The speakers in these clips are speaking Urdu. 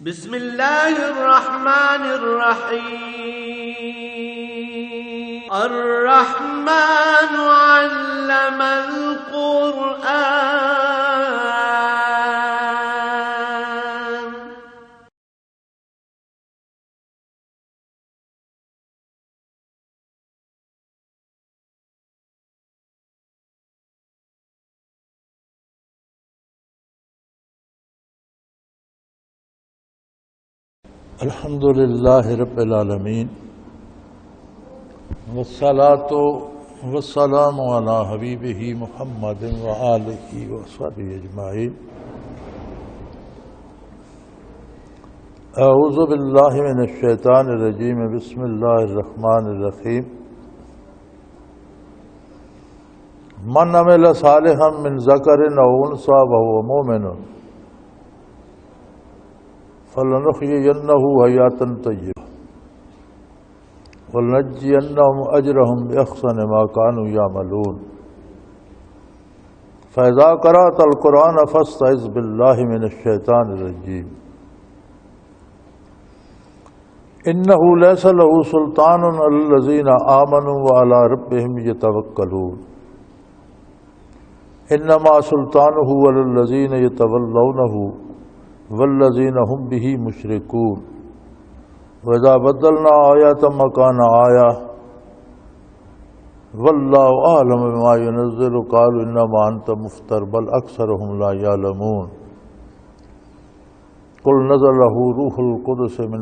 بسم اللہ الرحمن الرحیم الرحمن علم القرآن الحمد للہ رب العالمین والصلاة والسلام علی حبیبہ محمد وآلہ وصحبہ اجمعین۔ اعوذ باللہ من الشیطان الرجیم، بسم اللہ الرحمن الرحیم۔ من عمل صالحا من ذکر او انثی وہو مؤمن فَلَنُحْيِيَنَّهُ حَيَاةً طَيِّبَةً وَلَنَجْزِيَنَّهُمْ أَجْرَهُمْ بِأَحْسَنِ مَا كَانُوا يَعْمَلُونَ فَإِذَا قَرَأْتَ الْقُرْآنَ فَاسْتَعِذْ بِاللَّهِ مِنَ الشَّيْطَانِ الرَّجِيمِ إِنَّهُ لَيْسَ لَهُ سُلْطَانٌ عَلَى الَّذِينَ آمَنُوا وَعَلَى رَبِّهِمْ يَتَوَكَّلُونَ إِنَّمَا سُلْطَانُهُ عَلَى الَّذِينَ يَتَوَلَّوْنَهُ والذین هم به مشرکون وَإِذَا بَدَّلْنَا آیَةً مَّكَانَ آیَةٍ وَاللَّهُ أَعْلَمُ بِمَا يُنَزِّلُ قَالُوا إِنَّمَا أَنتَ مُفْتَرٍ بَلْ أَكْثَرُهُمْ لَا يَعْلَمُونَ قُلْ نَزَلَهُ رُوحُ الْقُدُسِ مِنْ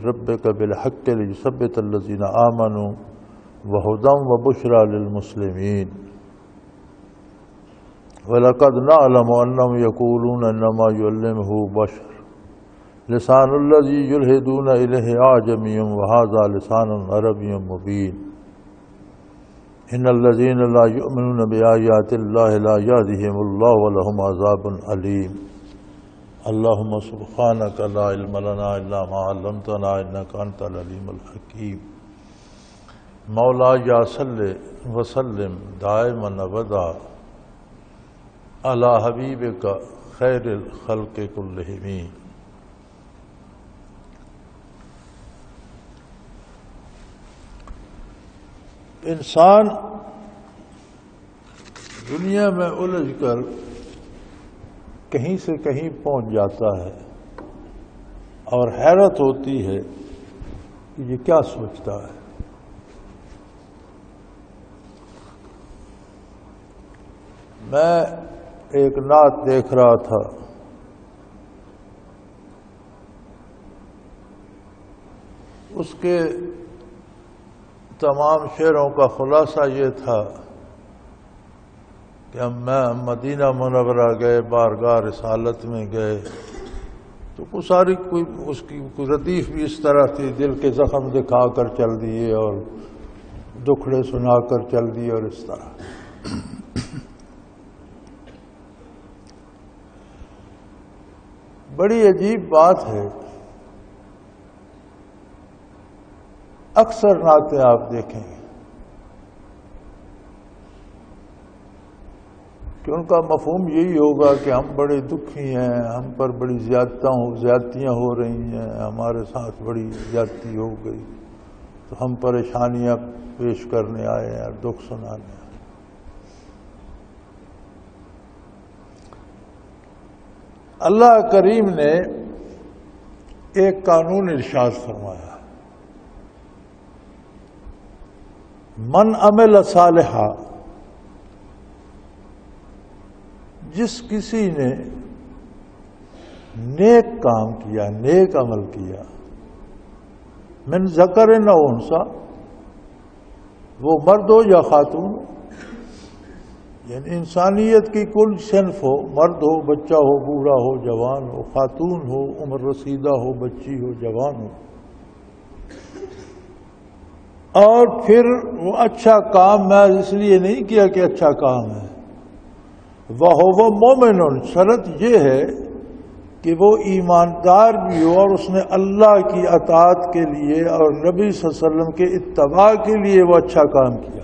رَبِّكَ بِالْحَقِّ لِيُثَبِّتَ الَّذِينَ آمَنُوا وَهُدًى وَبُشْرَى لِلْمُسْلِمِينَ وَلَقَدْ نَعْلَمُ أَنَّهُمْ يَقُولُونَ إِنَّمَا يُعَلِّمُهُ بَشَرٌ لِسَانُ الَّذِي يُلْحِدُونَ إِلَيْهِ أَعْجَمِيٌّ وَهَذَا لِسَانٌ عَرَبِيٌّ مُبِينٌ إِنَّ الَّذِينَ لَا يُؤْمِنُونَ بِآيَاتِ اللَّهِ لَا يَهْدِيهِمُ اللَّهُ وَلَهُمْ عَذَابٌ أَلِيمٌ اللهم سبحانك لا علم لنا إلا ما علمتنا إنك أنت العليم الحكيم مولاي صل وسلم دائما أبدا علی حبیبک خیر الخلق کلہم۔ انسان دنیا میں الجھ کر کہیں سے کہیں پہنچ جاتا ہے اور حیرت ہوتی ہے کہ یہ کیا سوچتا ہے۔ میں ایک نعت دیکھ رہا تھا، اس کے تمام شعروں کا خلاصہ یہ تھا کہ میں مدینہ منورہ گئے، بارگاہ رسالت میں گئے تو اس کی ردیف بھی اس طرح تھی، دل کے زخم دکھا کر چل دیے اور دکھڑے سنا کر چل دیے اور اس طرح۔ بڑی عجیب بات ہے، اکثر نعتیں آپ دیکھیں گے کہ ان کا مفہوم یہی ہوگا کہ ہم بڑے دکھی ہیں، ہم پر بڑی زیادتیاں ہو رہی ہیں، ہمارے ساتھ بڑی زیادتی ہو گئی تو ہم پریشانیاں پیش کرنے آئے ہیں اور دکھ سنانے آئے۔ اللہ کریم نے ایک قانون ارشاد فرمایا، من عمل صالحا، جس کسی نے نیک کام کیا، نیک عمل کیا، من ذکر او انثی، وہ مرد ہو یا خاتون، یعنی انسانیت کی کل صنف ہو، مرد ہو، بچہ ہو، بوڑھا ہو، جوان ہو، خاتون ہو، عمر رسیدہ ہو، بچی ہو، جوان ہو، اور پھر وہ اچھا کام میں اس لیے نہیں کیا کہ اچھا کام ہے، وہ مومن، شرط یہ ہے کہ وہ ایماندار بھی ہو اور اس نے اللہ کی اطاعت کے لیے اور نبی صلی اللہ علیہ وسلم کے اتباع کے لیے وہ اچھا کام کیا۔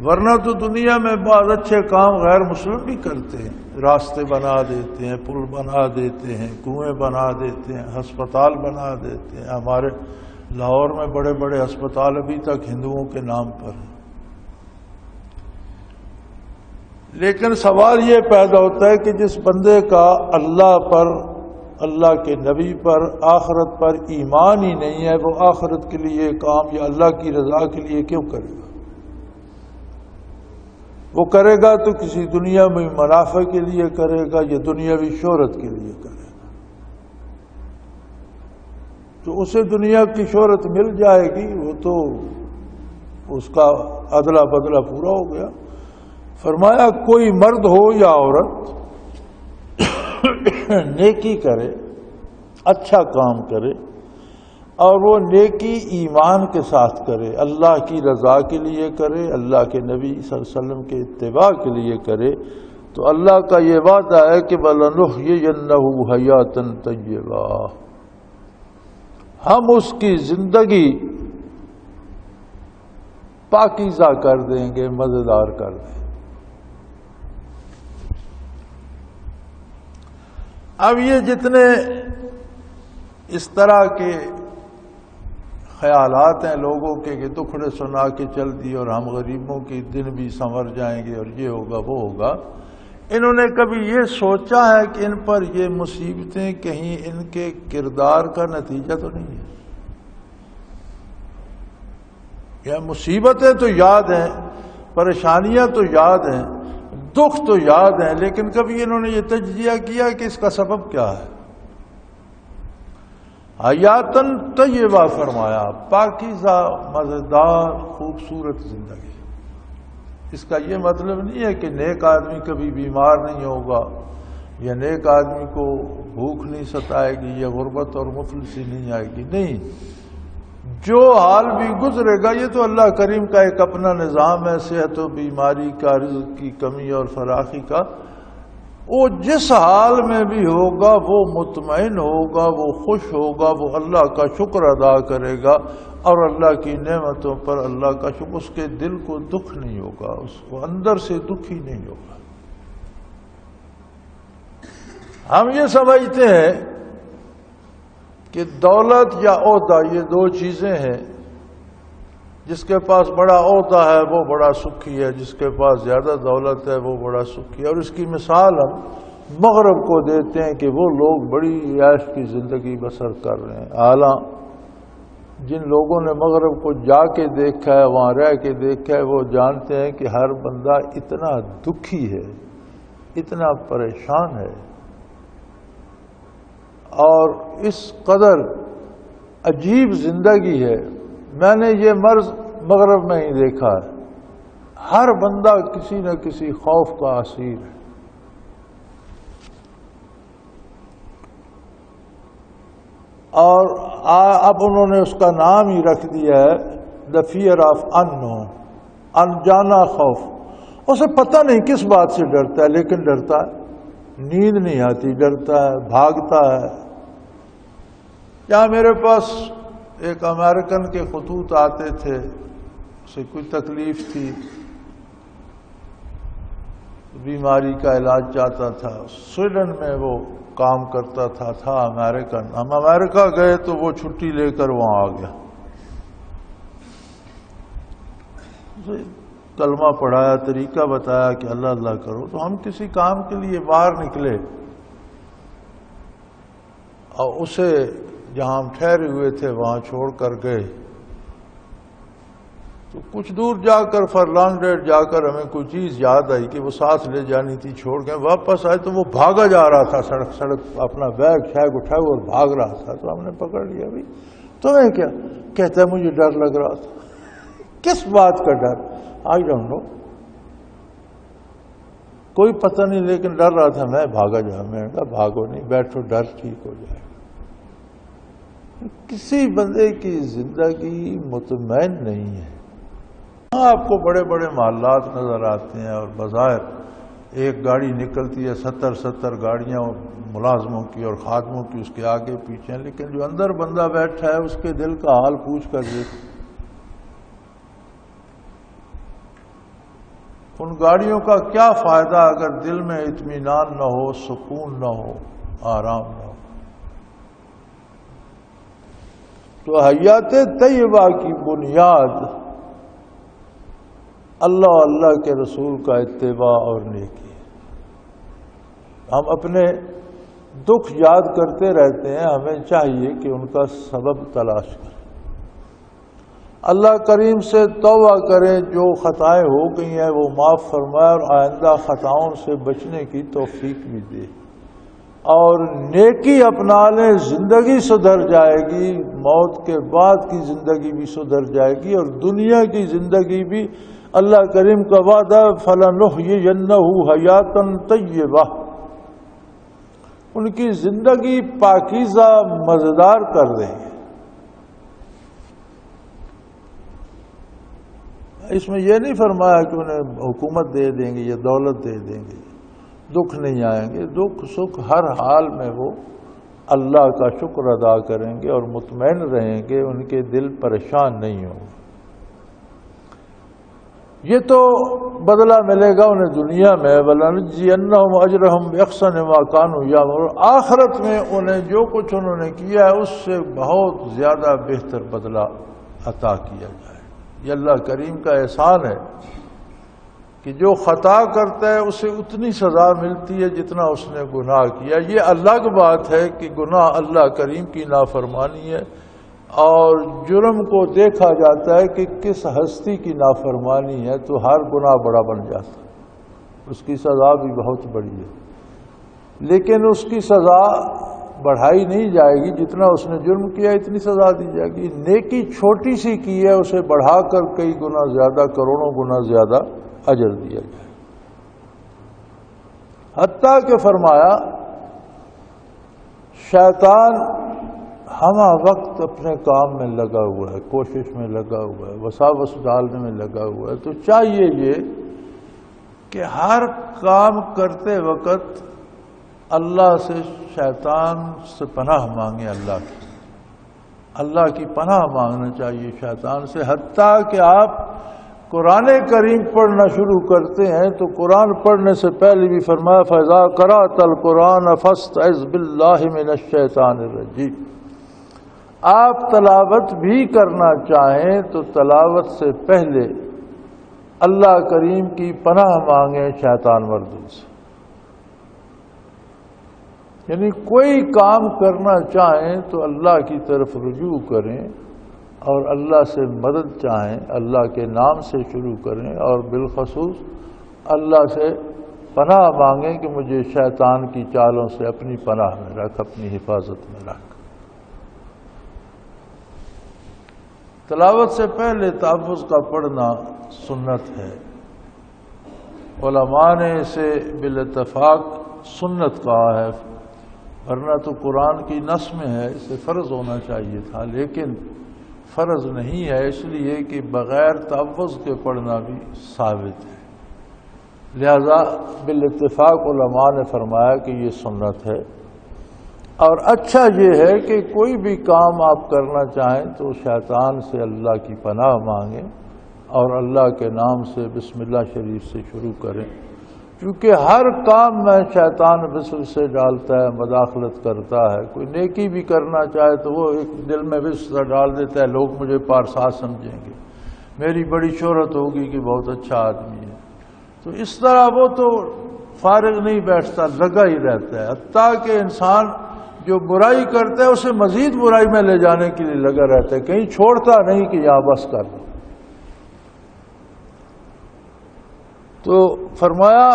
ورنہ تو دنیا میں بعض اچھے کام غیر مسلم بھی کرتے ہیں۔ راستے بنا دیتے ہیں، پل بنا دیتے ہیں، کنویں بنا دیتے ہیں، ہسپتال بنا دیتے ہیں. ہمارے لاہور میں بڑے بڑے ہسپتال ابھی تک ہندوؤں کے نام پر ہیں. لیکن سوال یہ پیدا ہوتا ہے کہ جس بندے کا اللہ پر، اللہ کے نبی پر، آخرت پر ایمان ہی نہیں ہے، وہ آخرت کے لیے کام یا اللہ کی رضا کے لیے کیوں کرے گا؟ وہ کرے گا تو کسی دنیا میں منافع کے لیے کرے گا یا دنیاوی شہرت کے لیے کرے گا. تو اسے دنیا کی شہرت مل جائے گی، وہ تو اس کا ادلا بدلہ پورا ہو گیا. فرمایا کوئی مرد ہو یا عورت نیکی کرے، اچھا کام کرے، اور وہ نیکی ایمان کے ساتھ کرے، اللہ کی رضا کے لیے کرے، اللہ کے نبی صلی اللہ علیہ وسلم کے اتباع کے لیے کرے، تو اللہ کا یہ وعدہ ہے کہ وَلَنُحْيِيَنَّهُ حَيَاةً طَيِّبَةً، ہم اس کی زندگی پاکیزہ کر دیں گے، مزیدار کر دیں گے. اب یہ جتنے اس طرح کے خیالات ہیں لوگوں کے کہ دکھڑے سنا کے چل دی اور ہم غریبوں کے دن بھی سنور جائیں گے اور یہ ہوگا وہ ہوگا، انہوں نے کبھی یہ سوچا ہے کہ ان پر یہ مصیبتیں کہیں ان کے کردار کا نتیجہ تو نہیں ہے؟ یا مصیبتیں تو یاد ہیں، پریشانیاں تو یاد ہیں، دکھ تو یاد ہیں، لیکن کبھی انہوں نے یہ تجزیہ کیا کہ اس کا سبب کیا ہے؟ حیاتن طیبہ فرمایا، پاکیزہ، مزیدار، خوبصورت زندگی. اس کا یہ مطلب نہیں ہے کہ نیک آدمی کبھی بیمار نہیں ہوگا، یا نیک آدمی کو بھوک نہیں ستائے گی، یا غربت اور مفلسی نہیں آئے گی. نہیں، جو حال بھی گزرے گا یہ تو اللہ کریم کا ایک اپنا نظام ہے، صحت و بیماری کا، رزق کی کمی اور فراخی کا. وہ جس حال میں بھی ہوگا وہ مطمئن ہوگا، وہ خوش ہوگا، وہ اللہ کا شکر ادا کرے گا، اور اللہ کی نعمتوں پر اللہ کا شکر، اس کے دل کو دکھ نہیں ہوگا، اس کو اندر سے دکھ ہی نہیں ہوگا. ہم یہ سمجھتے ہیں کہ دولت یا عہدہ یہ دو چیزیں ہیں، جس کے پاس بڑا عہدہ ہے وہ بڑا سکھی ہے، جس کے پاس زیادہ دولت ہے وہ بڑا سکھی ہے. اور اس کی مثال ہم مغرب کو دیتے ہیں کہ وہ لوگ بڑی عیش کی زندگی بسر کر رہے ہیں. اعلیٰ جن لوگوں نے مغرب کو جا کے دیکھا ہے، وہاں رہ کے دیکھا ہے، وہ جانتے ہیں کہ ہر بندہ اتنا دکھی ہے، اتنا پریشان ہے، اور اس قدر عجیب زندگی ہے. میں نے یہ مرض مغرب میں ہی دیکھا ہے. ہر بندہ کسی نہ کسی خوف کا اسیر ہے. اور اب انہوں نے اس کا نام ہی رکھ دیا ہے دا فیئر آف اننون، انجانا خوف. اسے پتہ نہیں کس بات سے ڈرتا ہے، لیکن ڈرتا ہے. نیند نہیں آتی، ڈرتا ہے، بھاگتا ہے. یا میرے پاس ایک امریکن کے خطوط آتے تھے، اسے کوئی تکلیف تھی، بیماری کا علاج چاہتا تھا. سویڈن میں وہ کام کرتا تھا امریکن. ہم امریکہ گئے تو وہ چھٹی لے کر وہاں آ گیا. کلمہ پڑھایا، طریقہ بتایا کہ اللہ اللہ کرو. تو ہم کسی کام کے لیے باہر نکلے اور اسے جہاں ہم ٹھہرے ہوئے تھے وہاں چھوڑ کر گئے. تو کچھ دور جا کر فرلانگ ڈیٹ جا کر ہمیں کوئی چیز یاد آئی کہ وہ ساتھ لے جانی تھی، چھوڑ گئے. واپس آئے تو وہ بھاگا جا رہا تھا سڑک اپنا بیگ شیگ اٹھائے اور بھاگ رہا تھا. تو ہم نے پکڑ لیا. بھائی تمہیں کیا؟ کہتا ہے مجھے ڈر لگ رہا تھا. کس بات کا ڈر؟ آئی ڈونٹ نو، کوئی پتہ نہیں، لیکن ڈر رہا تھا. میں بھاگا جا. میں نے کہا بھاگو نہیں، بیٹھو، ڈر ٹھیک ہو جائے. کسی بندے کی زندگی مطمئن نہیں ہے. آپ کو بڑے بڑے محلات نظر آتے ہیں اور بظاہر ایک گاڑی نکلتی ہے، 70 گاڑیاں ملازموں کی اور خادموں کی اس کے آگے پیچھے، لیکن جو اندر بندہ بیٹھا ہے اس کے دل کا حال پوچھ کر دیکھ. ان گاڑیوں کا کیا فائدہ اگر دل میں اطمینان نہ ہو، سکون نہ ہو، آرام نہ ہو؟ تو حیات طیبہ کی بنیاد اللہ اللہ کے رسول کا اتباع اور نیکی ہے۔ ہم اپنے دکھ یاد کرتے رہتے ہیں، ہمیں چاہیے کہ ان کا سبب تلاش کریں، اللہ کریم سے توبہ کریں، جو خطائیں ہو گئی ہیں وہ معاف فرمائے اور آئندہ خطاؤں سے بچنے کی توفیق بھی دے، اور نیکی اپنا لیں، زندگی سدھر جائے گی، موت کے بعد کی زندگی بھی سدھر جائے گی، اور دنیا کی زندگی بھی اللہ کریم کا وعدہ فَلَنُحْيِيَنَّهُ حَيَاةً طَيِّبَةً، ان کی زندگی پاکیزہ مزیدار کر دیں گے۔ اس میں یہ نہیں فرمایا کہ انہیں حکومت دے دیں گے یا دولت دے دیں گے، دکھ نہیں آئیں گے، دکھ سکھ ہر حال میں وہ اللہ کا شکر ادا کریں گے اور مطمئن رہیں گے، ان کے دل پریشان نہیں ہوں گے۔ یہ تو بدلہ ملے گا انہیں دنیا میں، وَلَنَجْزِيَنَّهُمْ أَجْرَهُمْ بِأَحْسَنِ مَا كَانُوا يَعْمَلُونَ، آخرت میں انہیں جو کچھ انہوں نے کیا ہے اس سے بہت زیادہ بہتر بدلہ عطا کیا جائے۔ یہ اللہ کریم کا احسان ہے کہ جو خطا کرتا ہے اسے اتنی سزا ملتی ہے جتنا اس نے گناہ کیا۔ یہ الگ بات ہے کہ گناہ اللہ کریم کی نافرمانی ہے، اور جرم کو دیکھا جاتا ہے کہ کس ہستی کی نافرمانی ہے تو ہر گناہ بڑا بن جاتا ہے، اس کی سزا بھی بہت بڑی ہے، لیکن اس کی سزا بڑھائی نہیں جائے گی، جتنا اس نے جرم کیا اتنی سزا دی جائے گی۔ نیکی چھوٹی سی کی ہے، اسے بڑھا کر کئی گنا زیادہ، کروڑوں گنا زیادہ اجر دیا جائے۔ حتیٰ کہ فرمایا شیطان ہمہ وقت اپنے کام میں لگا ہوا ہے، کوشش میں لگا ہوا ہے، وساوس ڈالنے میں لگا ہوا ہے، تو چاہیے یہ کہ ہر کام کرتے وقت اللہ سے شیطان سے پناہ مانگے، اللہ کی پناہ مانگنا چاہیے شیطان سے۔ حتیٰ کہ آپ قرآن کریم پڑھنا شروع کرتے ہیں تو قرآن پڑھنے سے پہلے بھی فرمایا فَإِذَا قَرَأْتَ الْقُرْآنَ فَاسْتَعِذْ بِاللَّهِ مِنَ الشَّيْطَانِ الرَّجِيمِ، آپ تلاوت بھی کرنا چاہیں تو تلاوت سے پہلے اللہ کریم کی پناہ مانگیں شیطان مردود سے۔ یعنی کوئی کام کرنا چاہیں تو اللہ کی طرف رجوع کریں اور اللہ سے مدد چاہیں، اللہ کے نام سے شروع کریں، اور بالخصوص اللہ سے پناہ مانگیں کہ مجھے شیطان کی چالوں سے اپنی پناہ میں رکھ، اپنی حفاظت میں رکھ۔ تلاوت سے پہلے تحفظ کا پڑھنا سنت ہے، علماء نے اسے بالاتفاق سنت کہا ہے، ورنہ تو قرآن کی نص میں ہے، اسے فرض ہونا چاہیے تھا، لیکن فرض نہیں ہے اس لیے کہ بغیر تحفظ کے پڑھنا بھی ثابت ہے، لہذا بالاتفاق علماء نے فرمایا کہ یہ سنت ہے۔ اور اچھا یہ ہے کہ کوئی بھی کام آپ کرنا چاہیں تو شیطان سے اللہ کی پناہ مانگیں اور اللہ کے نام سے بسم اللہ شریف سے شروع کریں، کیونکہ ہر کام میں شیطان وسوسے ڈالتا ہے، مداخلت کرتا ہے۔ کوئی نیکی بھی کرنا چاہے تو وہ ایک دل میں وسوسہ ڈال دیتا ہے، لوگ مجھے پارسا سمجھیں گے، میری بڑی شہرت ہوگی کہ بہت اچھا آدمی ہے، تو اس طرح وہ تو فارغ نہیں بیٹھتا، لگا ہی رہتا ہے، حتیٰ کہ انسان جو برائی کرتا ہے اسے مزید برائی میں لے جانے کے لیے لگا رہتا ہے، کہیں چھوڑتا نہیں کہ یہاں بس کر لو۔ تو فرمایا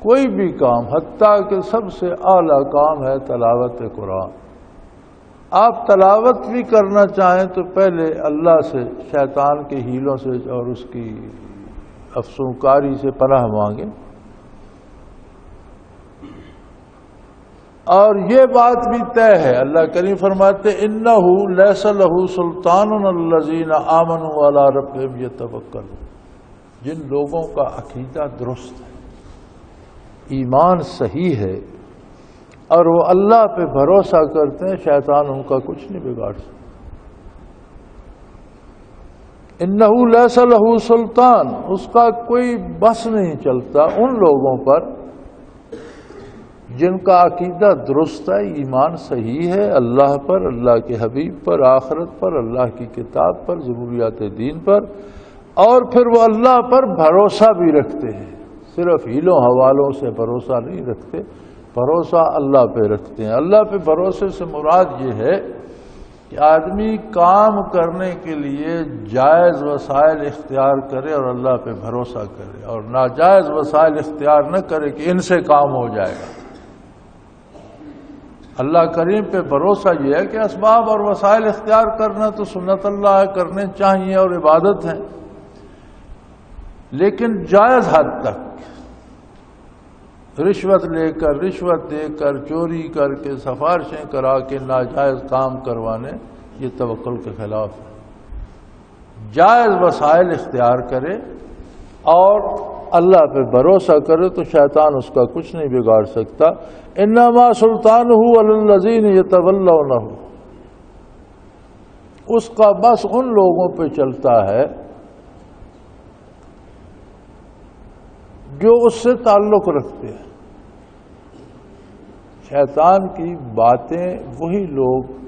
کوئی بھی کام، حتیٰ کہ سب سے اعلیٰ کام ہے تلاوت قرآن، آپ تلاوت بھی کرنا چاہیں تو پہلے اللہ سے شیطان کے ہیلوں سے اور اس کی افسونکاری سے پناہ مانگیں۔ اور یہ بات بھی طے ہے، اللہ کریم فرماتے انہو لیس لہو سلطان الذین آمنوا علی ربہم یتوکلون، جن لوگوں کا عقیدہ درست ہے، ایمان صحیح ہے اور وہ اللہ پہ بھروسہ کرتے ہیں، شیطان ان کا کچھ نہیں بگاڑ سکتا۔ انہو لیس لہ سلطان، اس کا کوئی بس نہیں چلتا ان لوگوں پر جن کا عقیدہ درست ہے، ایمان صحیح ہے اللہ پر، اللہ کے حبیب پر، آخرت پر، اللہ کی کتاب پر، ضروریات دین پر، اور پھر وہ اللہ پر بھروسہ بھی رکھتے ہیں۔ صرف ہیلوں حوالوں سے بھروسہ نہیں رکھتے، بھروسہ اللہ پہ رکھتے ہیں۔ اللہ پہ بھروسے سے مراد یہ ہے کہ آدمی کام کرنے کے لیے جائز وسائل اختیار کرے اور اللہ پہ بھروسہ کرے، اور ناجائز وسائل اختیار نہ کرے کہ ان سے کام ہو جائے گا۔ اللہ کریم پہ بھروسہ یہ ہے کہ اسباب اور وسائل اختیار کرنا تو سنت اللہ ہے، کرنے چاہیے اور عبادت ہے، لیکن جائز حد تک۔ رشوت لے کر، رشوت دے کر، چوری کر کے، سفارشیں کرا کے ناجائز کام کروانے، یہ توکل کے خلاف ہے۔ جائز وسائل اختیار کرے اور اللہ پہ بھروسہ کرے تو شیطان اس کا کچھ نہیں بگاڑ سکتا۔ انما سلطانہ علی الذین یتولونہ، اس کا بس ان لوگوں پہ چلتا ہے جو اس سے تعلق رکھتے ہیں۔ شیطان کی باتیں وہی لوگ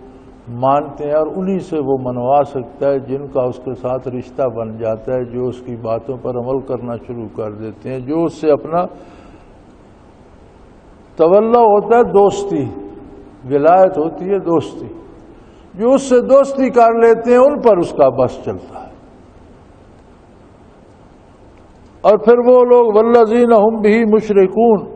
مانتے ہیں اور انہی سے وہ منوا سکتا ہے جن کا اس کے ساتھ رشتہ بن جاتا ہے، جو اس کی باتوں پر عمل کرنا شروع کر دیتے ہیں، جو اس سے اپنا تولا ہوتا ہے، دوستی، ولایت ہوتی ہے دوستی، جو اس سے دوستی کر لیتے ہیں ان پر اس کا بس چلتا ہے۔ اور پھر وہ لوگ والذین ہم بہ مشرکون،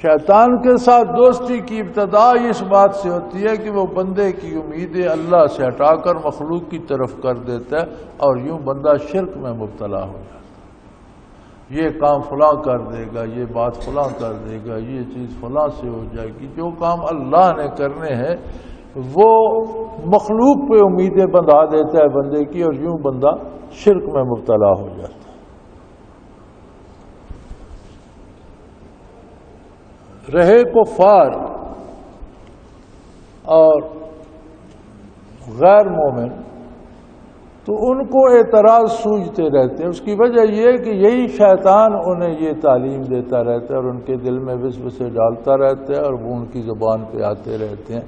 شیطان کے ساتھ دوستی کی ابتدا اس بات سے ہوتی ہے کہ وہ بندے کی امیدیں اللہ سے ہٹا کر مخلوق کی طرف کر دیتا ہے، اور یوں بندہ شرک میں مبتلا ہو جاتا ہے۔ یہ کام فلاں کر دے گا، یہ بات فلاں کر دے گا، یہ چیز فلاں سے ہو جائے گی۔ جو کام اللہ نے کرنے ہیں وہ مخلوق پہ امیدیں بندھا دیتا ہے بندے کی، اور یوں بندہ شرک میں مبتلا ہو جاتا ہے۔ رہے کفار اور غیر مومن تو ان کو اعتراض سوچتے رہتے ہیں۔ اس کی وجہ یہ کہ یہی شیطان انہیں یہ تعلیم دیتا رہتا ہے اور ان کے دل میں وسوسے ڈالتا رہتا ہے، اور وہ ان کی زبان پہ آتے رہتے ہیں۔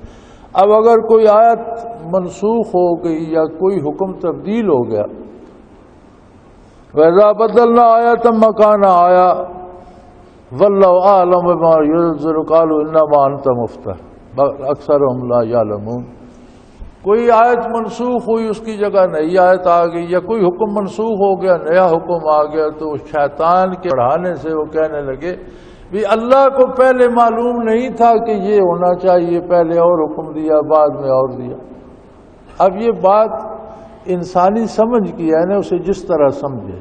اب اگر کوئی آیت منسوخ ہو گئی یا کوئی حکم تبدیل ہو گیا، وَإِذَا بَدَّلْنَا آیَةً مَّكَانَ آیَةٍ وَاللَّهُ أَعْلَمُ بِمَا يُنزِلُ قَالُوا إِنَّمَا أَنتَ مُفْتَرٍ بل اکثرهم لا يعلمون۔ کوئی آیت منسوخ ہوئی، اس کی جگہ نئی آیت آ گئی، یا کوئی حکم منسوخ ہو گیا، نیا حکم آ گیا، تو شیطان کے پڑھانے سے وہ کہنے لگے بھی اللہ کو پہلے معلوم نہیں تھا کہ یہ ہونا چاہیے، پہلے اور حکم دیا، بعد میں اور دیا۔ اب یہ بات انسانی سمجھ کی ہے نا، اسے جس طرح سمجھے۔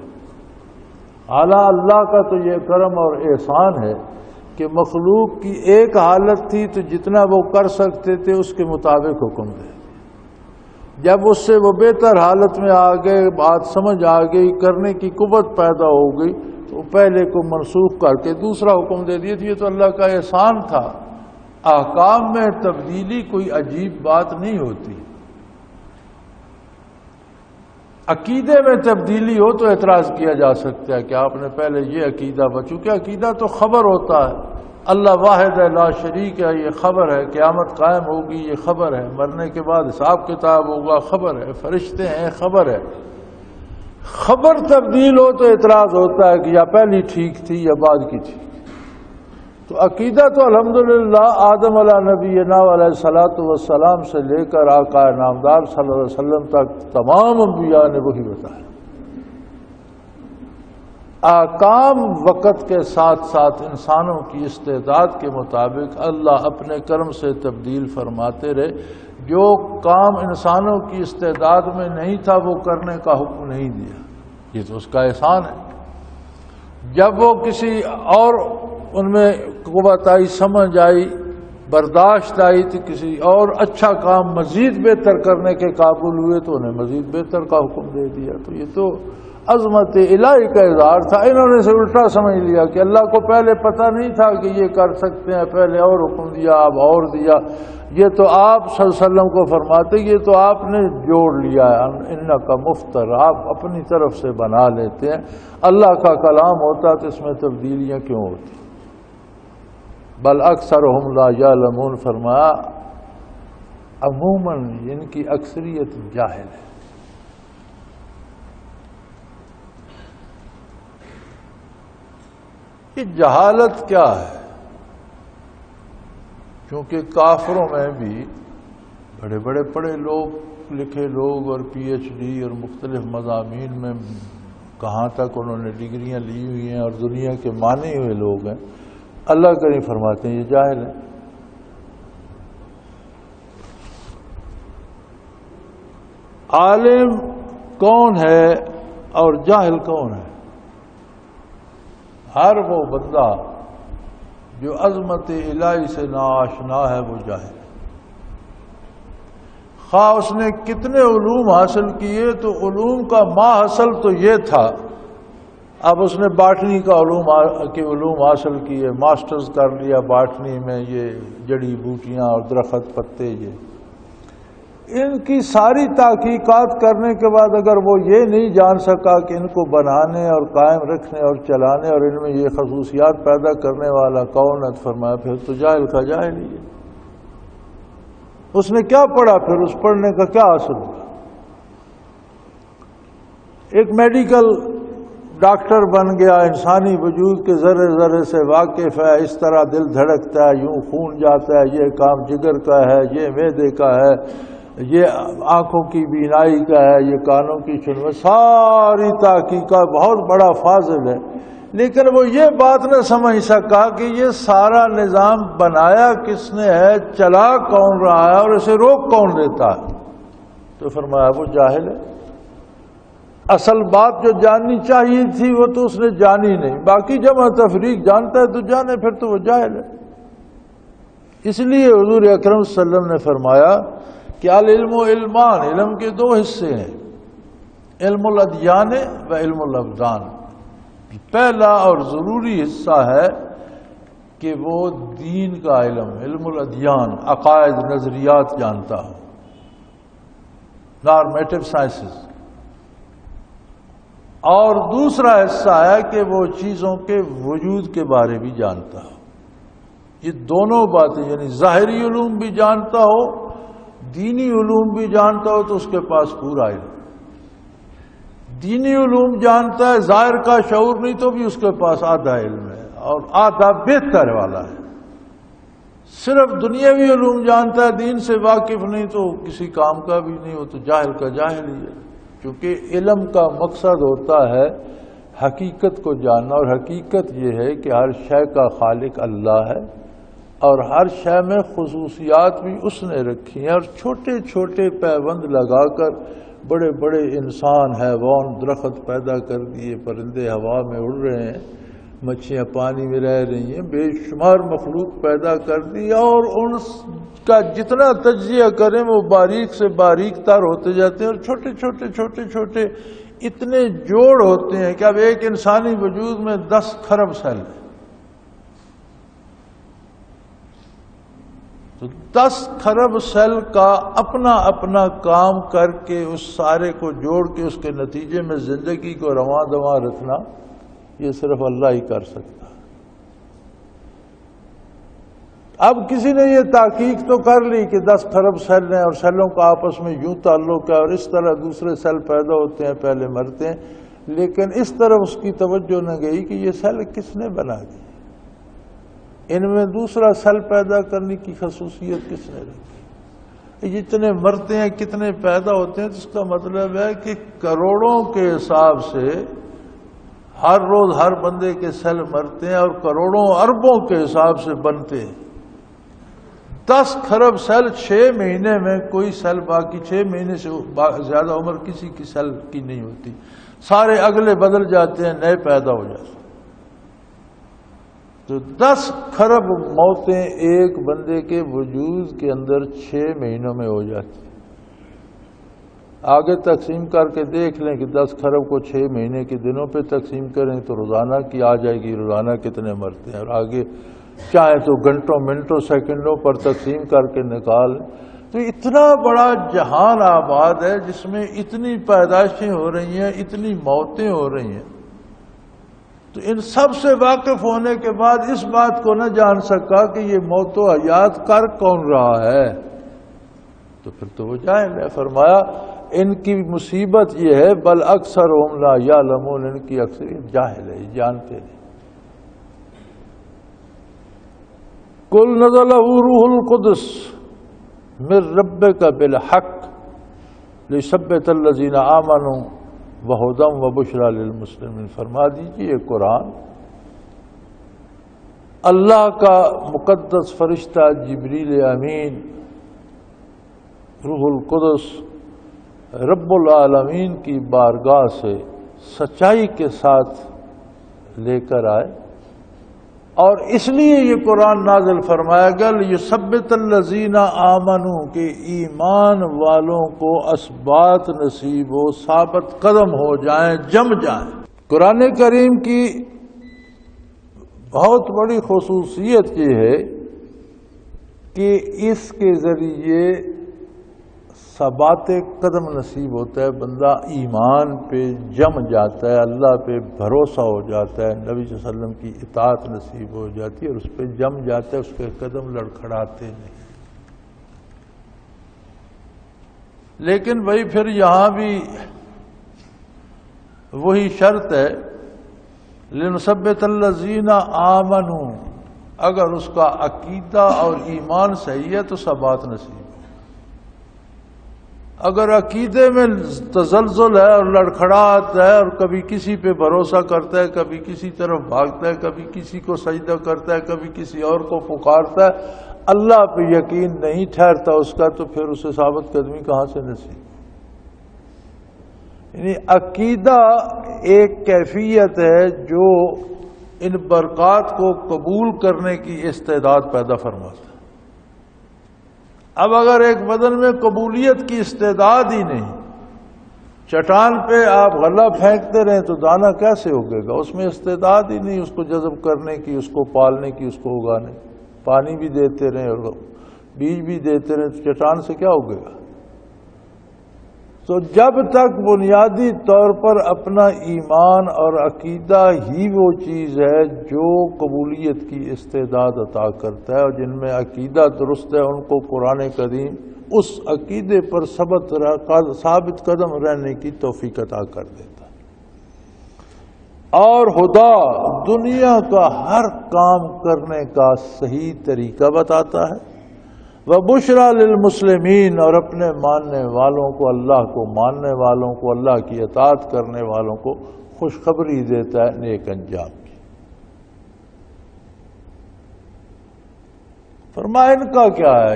اعلیٰ اللہ کا تو یہ کرم اور احسان ہے کہ مخلوق کی ایک حالت تھی تو جتنا وہ کر سکتے تھے اس کے مطابق حکم دے، جب اس سے وہ بہتر حالت میں آ گئے، بات سمجھ آ گئی، کرنے کی قوت پیدا ہو گئی، تو پہلے کو منسوخ کر کے دوسرا حکم دے دیے۔ یہ تو اللہ کا احسان تھا۔ احکام میں تبدیلی کوئی عجیب بات نہیں ہوتی۔ عقیدے میں تبدیلی ہو تو اعتراض کیا جا سکتا ہے کہ آپ نے پہلے یہ عقیدہ چونکہ عقیدہ تو خبر ہوتا ہے، اللہ واحد ہے، لا شریک ہے، یہ خبر ہے، قیامت قائم ہوگی یہ خبر ہے، مرنے کے بعد حساب کتاب ہوگا خبر ہے، فرشتے ہیں خبر ہے۔ خبر تبدیل ہو تو اعتراض ہوتا ہے کہ یا پہلی ٹھیک تھی یا بعد کی ٹھیک۔ تو عقیدہ تو الحمدللہ آدم علیہ نبینا علیہ الصلوۃ والسلام سے لے کر آقا نامدار صلی اللہ علیہ وسلم تک تمام انبیاء نے وہی بتایا۔ احکام وقت کے ساتھ ساتھ انسانوں کی استعداد کے مطابق اللہ اپنے کرم سے تبدیل فرماتے رہے۔ جو کام انسانوں کی استعداد میں نہیں تھا وہ کرنے کا حکم نہیں دیا، یہ تو اس کا احسان ہے۔ جب وہ کسی اور ان میں قوت آئی، سمجھ آئی، برداشت آئی، تو کسی اور اچھا کام مزید بہتر کرنے کے قابل ہوئے تو انہیں مزید بہتر کا حکم دے دیا۔ تو یہ تو عظمت الہی کا اظہار تھا. انہوں نے اسے الٹا سمجھ لیا کہ اللہ کو پہلے پتہ نہیں تھا کہ یہ کر سکتے ہیں، پہلے اور حکم دیا اب اور دیا. یہ تو آپ صلی اللہ علیہ وسلم کو فرماتے یہ تو آپ نے جوڑ لیا ہے، انک مفتر، آپ اپنی طرف سے بنا لیتے ہیں. اللہ کا کلام ہوتا تو اس میں تبدیلیاں کیوں ہوتی؟ بل اکثرہم لا یعلمون، فرمایا عموماً ان کی اکثریت جاہل ہے. یہ جہالت کیا ہے؟ کیونکہ کافروں میں بھی بڑے بڑے پڑھے لوگ، لکھے لوگ اور پی ایچ ڈی اور مختلف مضامین میں کہاں تک انہوں نے ڈگریاں لی ہوئی ہیں اور دنیا کے مانے ہوئے لوگ ہیں. اللہ کریم فرماتے ہیں یہ جاہل ہیں. عالم کون ہے اور جاہل کون ہے؟ ہر وہ بندہ جو عظمت الہی سے ناآشنا ہے وہ جاہل ہے. خواہ اس نے کتنے علوم حاصل کیے، تو علوم کا ماحصل تو یہ تھا. اب اس نے باٹنی کا علوم حاصل کیے، ماسٹرز کر لیا باٹنی میں، یہ جڑی بوٹیاں اور درخت پتے، یہ ان کی ساری تحقیقات کرنے کے بعد اگر وہ یہ نہیں جان سکا کہ ان کو بنانے اور قائم رکھنے اور چلانے اور ان میں یہ خصوصیات پیدا کرنے والا کون ہے، فرمایا پھر تو جاہل کا جاہل ہی ہے. اس نے کیا پڑھا؟ پھر اس پڑھنے کا کیا حاصل ہوا؟ ایک میڈیکل ڈاکٹر بن گیا، انسانی وجود کے ذرے ذرے سے واقف ہے، اس طرح دل دھڑکتا ہے، یوں خون جاتا ہے، یہ کام جگر کا ہے، یہ معدے کا ہے، یہ آنکھوں کی بینائی کا ہے، یہ کانوں کی سنوائی، ساری تحقیقات، بہت بڑا فاضل ہے. لیکن وہ یہ بات نہ سمجھ سکا کہ یہ سارا نظام بنایا کس نے ہے، چلا کون رہا ہے اور اسے روک کون دیتا ہے. تو فرمایا وہ جاہل ہے. اصل بات جو جاننی چاہیے تھی وہ تو اس نے جانی نہیں، باقی جمع تفریق جانتا ہے تو جانے، پھر تو وہ جاہل ہے. اس لیے حضور اکرم صلی اللہ علیہ وسلم نے فرمایا کہ العلم و علمان، علم کے دو حصے ہیں، علم الادیان و علم الابدان. پہلا اور ضروری حصہ ہے کہ وہ دین کا علم، علم الادیان، عقائد، نظریات جانتا ہو، نارمیٹو سائنسز. اور دوسرا حصہ ہے کہ وہ چیزوں کے وجود کے بارے بھی جانتا ہو. یہ دونوں باتیں، یعنی ظاہری علوم بھی جانتا ہو، دینی علوم بھی جانتا ہو، تو اس کے پاس پورا علم. دینی علوم جانتا ہے، ظاہر کا شعور نہیں تو بھی اس کے پاس آدھا علم ہے، اور آدھا بہتر والا ہے. صرف دنیاوی علوم جانتا ہے، دین سے واقف نہیں تو کسی کام کا بھی نہیں ہو، تو جاہل کا جاہل ہی ہے. کیونکہ علم کا مقصد ہوتا ہے حقیقت کو جاننا، اور حقیقت یہ ہے کہ ہر شے کا خالق اللہ ہے، اور ہر شے میں خصوصیات بھی اس نے رکھی ہیں، اور چھوٹے چھوٹے پیوند لگا کر بڑے بڑے انسان، حیوان، درخت پیدا کر دیے، پرندے ہوا میں اڑ رہے ہیں، مچھلیاں پانی میں رہ رہی ہیں، بے شمار مخلوق پیدا کر دی، اور ان کا جتنا تجزیہ کریں وہ باریک سے باریک تر ہوتے جاتے ہیں، اور چھوٹے چھوٹے چھوٹے چھوٹے اتنے جوڑ ہوتے ہیں کہ اب ایک انسانی وجود میں 10 کھرب سیل ہیں. تو 10 کھرب سیل کا اپنا اپنا کام کر کے اس سارے کو جوڑ کے اس کے نتیجے میں زندگی کو رواں دواں رکھنا، یہ صرف اللہ ہی کر سکتا. اب کسی نے یہ تحقیق تو کر لی کہ 10 کھرب سیل ہیں اور سیلوں کا آپس میں یوں تعلق ہے، اور اس طرح دوسرے سیل پیدا ہوتے ہیں، پہلے مرتے ہیں، لیکن اس طرف اس کی توجہ نہ گئی کہ یہ سیل کس نے بنا دی، ان میں دوسرا سیل پیدا کرنے کی خصوصیت کس نے رکھی. جتنے مرتے ہیں کتنے پیدا ہوتے ہیں، تو اس کا مطلب ہے کہ کروڑوں کے حساب سے ہر روز ہر بندے کے سیل مرتے ہیں، اور کروڑوں اربوں کے حساب سے بنتے ہیں. 10 کھرب سیل 6 مہینے میں کوئی سیل باقی 6 مہینے سے زیادہ عمر کسی کی سیل کی نہیں ہوتی، سارے اگلے بدل جاتے ہیں، نئے پیدا ہو جاتے ہیں. تو 10 کھرب موتیں ایک بندے کے وجود کے اندر 6 مہینوں میں ہو جاتی. آگے تقسیم کر کے دیکھ لیں کہ 10 کھرب کو 6 مہینے کے دنوں پہ تقسیم کریں تو روزانہ کی آ جائے گی، روزانہ کتنے مرتے ہیں، اور آگے چاہے تو گھنٹوں منٹوں سیکنڈوں پر تقسیم کر کے نکال. تو اتنا بڑا جہان آباد ہے جس میں اتنی پیدائشیں ہو رہی ہیں، اتنی موتیں ہو رہی ہیں. تو ان سب سے واقف ہونے کے بعد اس بات کو نہ جان سکا کہ یہ موت و حیات کر کون رہا ہے، تو پھر تو وہ جاہل ہے. فرمایا ان کی مصیبت یہ ہے بل اکثرهم لا یعلمون، ان کی اکثریت جاہل ہے، جانتے نہیں. قل نزلہ روح القدس من ربک بالحق لیثبت الذین آمنوا وہدی وبشریٰ للمسلمین. فرما دیجیے قرآن اللہ کا مقدس فرشتہ جبریل امین روح القدس رب العالمین کی بارگاہ سے سچائی کے ساتھ لے کر آئے، اور اس لیے یہ قرآن نازل فرمایا گیا لیثبت الذین آمنوا، کہ ایمان والوں کو اثبات نصیب ہو، ثابت قدم ہو جائیں، جم جائیں. قرآن کریم کی بہت بڑی خصوصیت یہ ہے کہ اس کے ذریعے ثبات قدم نصیب ہوتا ہے، بندہ ایمان پہ جم جاتا ہے، اللہ پہ بھروسہ ہو جاتا ہے، نبی صلی اللہ علیہ وسلم کی اطاعت نصیب ہو جاتی ہے اور اس پہ جم جاتا ہے، اس کے قدم لڑکھڑاتے نہیں. لیکن بھائی پھر یہاں بھی وہی شرط ہے لنثبت الذین آمنوا، اگر اس کا عقیدہ اور ایمان صحیح ہے تو ثبات نصیب. اگر عقیدے میں تزلزل ہے اور لڑکھڑاہٹ ہے اور کبھی کسی پہ بھروسہ کرتا ہے، کبھی کسی طرف بھاگتا ہے، کبھی کسی کو سجدہ کرتا ہے، کبھی کسی اور کو پکارتا ہے، اللہ پہ یقین نہیں ٹھہرتا اس کا، تو پھر اسے ثابت قدمی کہاں سے نصیب. یعنی عقیدہ ایک کیفیت ہے جو ان برکات کو قبول کرنے کی استعداد پیدا فرماتا ہے. اب اگر ایک بدن میں قبولیت کی استعداد ہی نہیں، چٹان پہ آپ غلہ پھینکتے رہیں تو دانہ کیسے اگے گا؟ اس میں استعداد ہی نہیں اس کو جذب کرنے کی، اس کو پالنے کی، اس کو اگانے. پانی بھی دیتے رہیں اور بیج بھی دیتے رہیں تو چٹان سے کیا اگے گا؟ تو جب تک بنیادی طور پر اپنا ایمان اور عقیدہ ہی وہ چیز ہے جو قبولیت کی استعداد عطا کرتا ہے، اور جن میں عقیدہ درست ہے ان کو قرآن کریم اس عقیدے پر ثابت قدم رہنے کی توفیق عطا کر دیتا ہے. اور خدا دنیا کا ہر کام کرنے کا صحیح طریقہ بتاتا ہے. وبشریٰ للمسلمین، اور اپنے ماننے والوں کو، اللہ کو ماننے والوں کو، اللہ کی اطاعت کرنے والوں کو خوشخبری دیتا ہے نیک انجام کی. فرمایا ان کا کیا ہے؟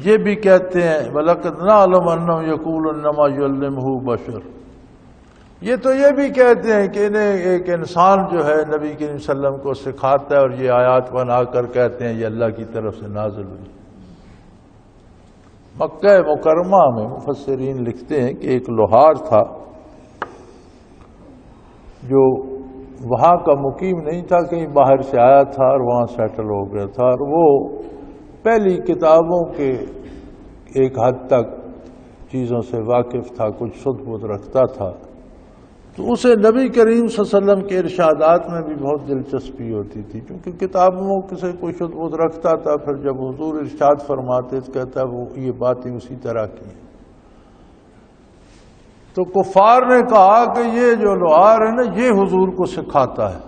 یہ بھی کہتے ہیں وَلَقَدْ نَعْلَمُ أَنَّهُ يَقُولُ إِنَّمَا يُعَلِّمُهُ بَشَرٌ، یہ بھی کہتے ہیں کہ انہیں ایک انسان جو ہے نبی کریم صلی اللہ علیہ وسلم کو سکھاتا ہے اور یہ آیات بنا کر کہتے ہیں یہ اللہ کی طرف سے نازل ہوئی. مکہ مکرمہ میں مفسرین لکھتے ہیں کہ ایک لوہار تھا جو وہاں کا مقیم نہیں تھا، کہیں باہر سے آیا تھا اور وہاں سیٹل ہو گیا تھا، اور وہ پہلی کتابوں کے ایک حد تک چیزوں سے واقف تھا، کچھ سدھ بدھ رکھتا تھا. تو اسے نبی کریم صلی اللہ علیہ وسلم کے ارشادات میں بھی بہت دلچسپی ہوتی تھی، کیونکہ کتابوں سے کوئی شد بدھ رکھتا تھا، پھر جب حضور ارشاد فرماتے تو کہتا ہے وہ یہ باتیں اسی طرح کی ہیں. تو کفار نے کہا کہ یہ جو لوہار ہے نا یہ حضور کو سکھاتا ہے.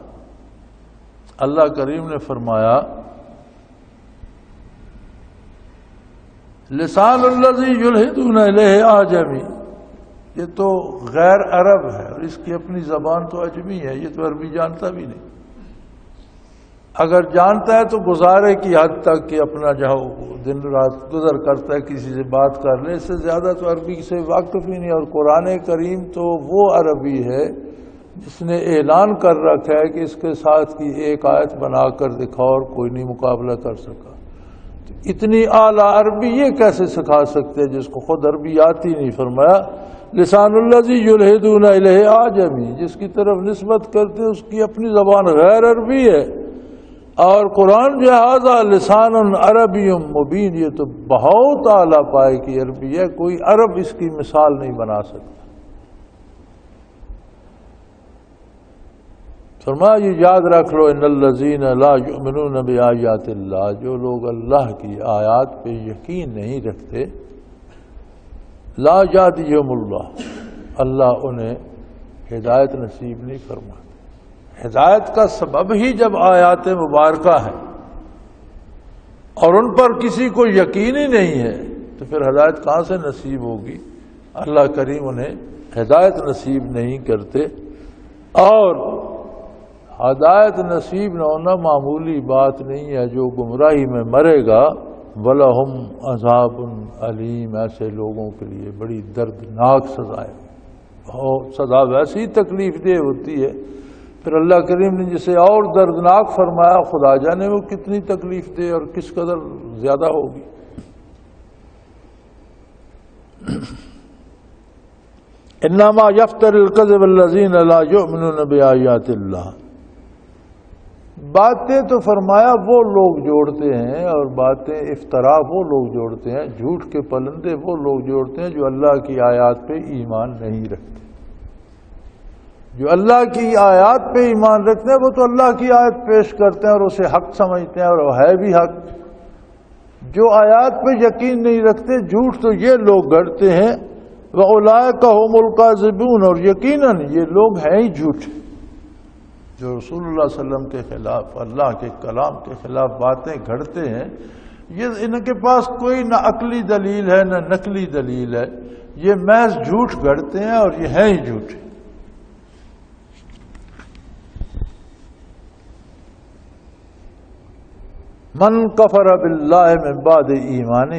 اللہ کریم نے فرمایا لسان الذی یلحدون الیہ اعجمی، یہ تو غیر عرب ہے اور اس کی اپنی زبان تو عجمی ہے، یہ تو عربی جانتا بھی نہیں. اگر جانتا ہے تو گزارے کی حد تک کہ اپنا جہاں دن رات گزر کرتا ہے کسی سے بات کر لے، اس سے زیادہ تو عربی سے واقف ہی نہیں. اور قرآن کریم تو وہ عربی ہے جس نے اعلان کر رکھا ہے کہ اس کے ساتھ کی ایک آیت بنا کر دکھاؤ اور کوئی نہیں مقابلہ کر سکا. اتنی اعلیٰ عربی یہ کیسے سکھا سکتے جس کو خود عربی آتی نہیں؟ فرمایا لسان الذی یلحدون الیہ اعجمی، جس کی طرف نسبت کرتے ہیں اس کی اپنی زبان غیر عربی ہے، اور قرآن جو ھذا لسان عربی مبین، یہ تو بہت اعلیٰ پائے کی عربی ہے، کوئی عرب اس کی مثال نہیں بنا سکتا۔ فرمایا یہ یاد رکھ لو ان الذین لا یؤمنون بآیات اللہ، جو لوگ اللہ کی آیات پہ یقین نہیں رکھتے، لا یہدیہم اللہ، اللہ انہیں ہدایت نصیب نہیں فرماتا۔ ہدایت کا سبب ہی جب آیات مبارکہ ہے اور ان پر کسی کو یقین ہی نہیں ہے تو پھر ہدایت کہاں سے نصیب ہوگی؟ اللہ کریم انہیں ہدایت نصیب نہیں کرتے، اور ہدایت نصیب نہ ہونا معمولی بات نہیں ہے۔ جو گمراہی میں مرے گا وَلَهُمْ عَذَابٌ علیم، ایسے لوگوں کے لیے بڑی دردناک سزا ہے۔ اور سزا ویسی ہی تکلیف دہ ہوتی ہے، پھر اللہ کریم نے جسے اور دردناک فرمایا، خدا جانے وہ کتنی تکلیف دہ اور کس قدر زیادہ ہوگی۔ انما یفتر الکذب الذین لا یؤمنون بآیات اللہ، باتیں تو فرمایا وہ لوگ جوڑتے ہیں، اور باتیں افطرا وہ لوگ جوڑتے ہیں، جھوٹ کے پلندے وہ لوگ جوڑتے ہیں جو اللہ کی آیات پہ ایمان نہیں رکھتے۔ جو اللہ کی آیات پہ ایمان رکھتے ہیں وہ تو اللہ کی آیت پیش کرتے ہیں اور اسے حق سمجھتے ہیں، اور وہ ہے بھی حق۔ جو آیات پہ یقین نہیں رکھتے، جھوٹ تو یہ لوگ گڑتے ہیں، وَأُولَئِكَ هُمُ الْكَاذِبُونَ، اور یقیناً یہ لوگ ہیں ہی جھوٹ، جو رسول اللہ صلی اللہ علیہ وسلم کے خلاف، اللہ کے کلام کے خلاف باتیں گھڑتے ہیں۔ یہ ان کے پاس کوئی نہ عقلی دلیل ہے نہ نقلی دلیل ہے، یہ محض جھوٹ گھڑتے ہیں اور یہ ہیں ہی جھوٹ۔ من کفر باللہ من بعد ایمانہ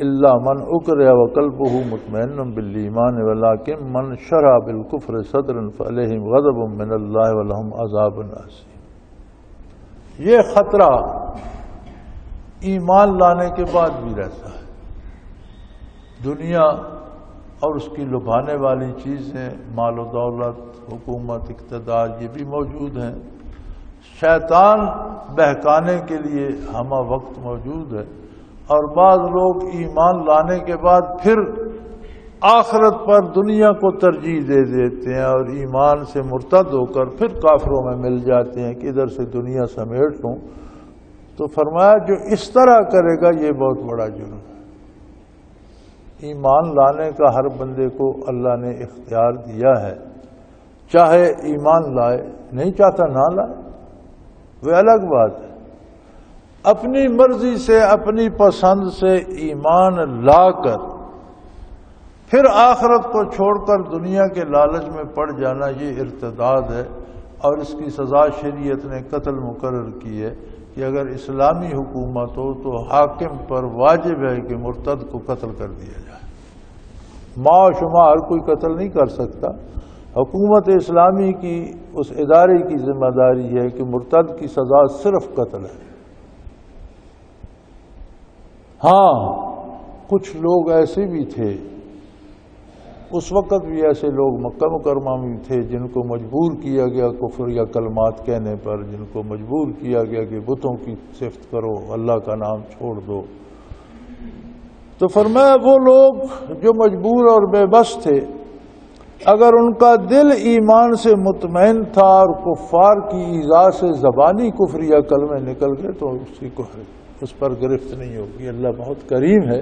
الا من اکرہ وقلبہ مطمئن بالایمان ولکن من شرح بالکفر صدرا فعلیہم غضب من اللہ ولہم عذاب عظیم۔ یہ خطرہ ایمان لانے کے بعد بھی رہتا ہے۔ دنیا اور اس کی لبھانے والی چیزیں، مال و دولت، حکومت، اقتدار، یہ بھی موجود ہیں۔ شیطان بہکانے کے لیے ہمہ وقت موجود ہے، اور بعض لوگ ایمان لانے کے بعد پھر آخرت پر دنیا کو ترجیح دے دیتے ہیں اور ایمان سے مرتد ہو کر پھر کافروں میں مل جاتے ہیں کہ ادھر سے دنیا سمیٹ لوں۔ تو فرمایا جو اس طرح کرے گا یہ بہت بڑا جرم ہے۔ ایمان لانے کا ہر بندے کو اللہ نے اختیار دیا ہے، چاہے ایمان لائے، نہیں چاہتا نہ لائے، وہ الگ بات ہے۔ اپنی مرضی سے، اپنی پسند سے ایمان لا کر پھر آخرت کو چھوڑ کر دنیا کے لالچ میں پڑ جانا، یہ ارتداد ہے، اور اس کی سزا شریعت نے قتل مقرر کی ہے کہ اگر اسلامی حکومت ہو تو حاکم پر واجب ہے کہ مرتد کو قتل کر دیا جائے۔ ماء و شمار ہر کوئی قتل نہیں کر سکتا، حکومت اسلامی کی اس ادارے کی ذمہ داری ہے کہ مرتد کی سزا صرف قتل ہے۔ ہاں کچھ لوگ ایسے بھی تھے، اس وقت بھی ایسے لوگ مکہ مکرمہ میں تھے جن کو مجبور کیا گیا کفر یا کلمات کہنے پر، جن کو مجبور کیا گیا کہ بتوں کی صفت کرو، اللہ کا نام چھوڑ دو۔ تو فرمایا وہ لوگ جو مجبور اور بے بس تھے، اگر ان کا دل ایمان سے مطمئن تھا اور کفار کی ایذا سے زبانی کفر یا کلمے نکل گئے تو اس پر گرفت نہیں ہوگی۔ اللہ بہت کریم ہے،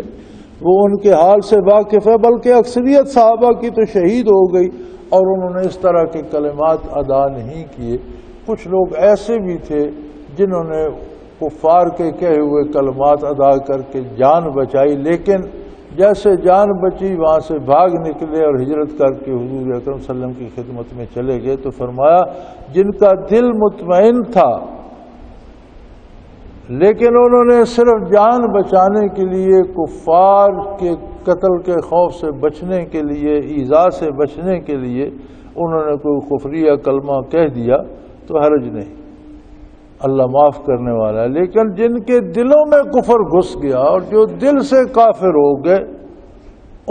وہ ان کے حال سے واقف ہے، بلکہ اکثریت صحابہ کی تو شہید ہو گئی اور انہوں نے اس طرح کے کلمات ادا نہیں کیے۔ کچھ لوگ ایسے بھی تھے جنہوں نے کفار کے کہے ہوئے کلمات ادا کر کے جان بچائی، لیکن جیسے جان بچی وہاں سے بھاگ نکلے اور ہجرت کر کے حضور اکرم صلی اللہ علیہ وسلم کی خدمت میں چلے گئے۔ تو فرمایا جن کا دل مطمئن تھا لیکن انہوں نے صرف جان بچانے کے لیے، کفار کے قتل کے خوف سے بچنے کے لیے، ایذا سے بچنے کے لیے انہوں نے کوئی کفریہ کلمہ کہہ دیا تو حرج نہیں۔ اللہ معاف کرنے والا ہے. لیکن جن کے دلوں میں کفر گھس گیا اور جو دل سے کافر ہو گئے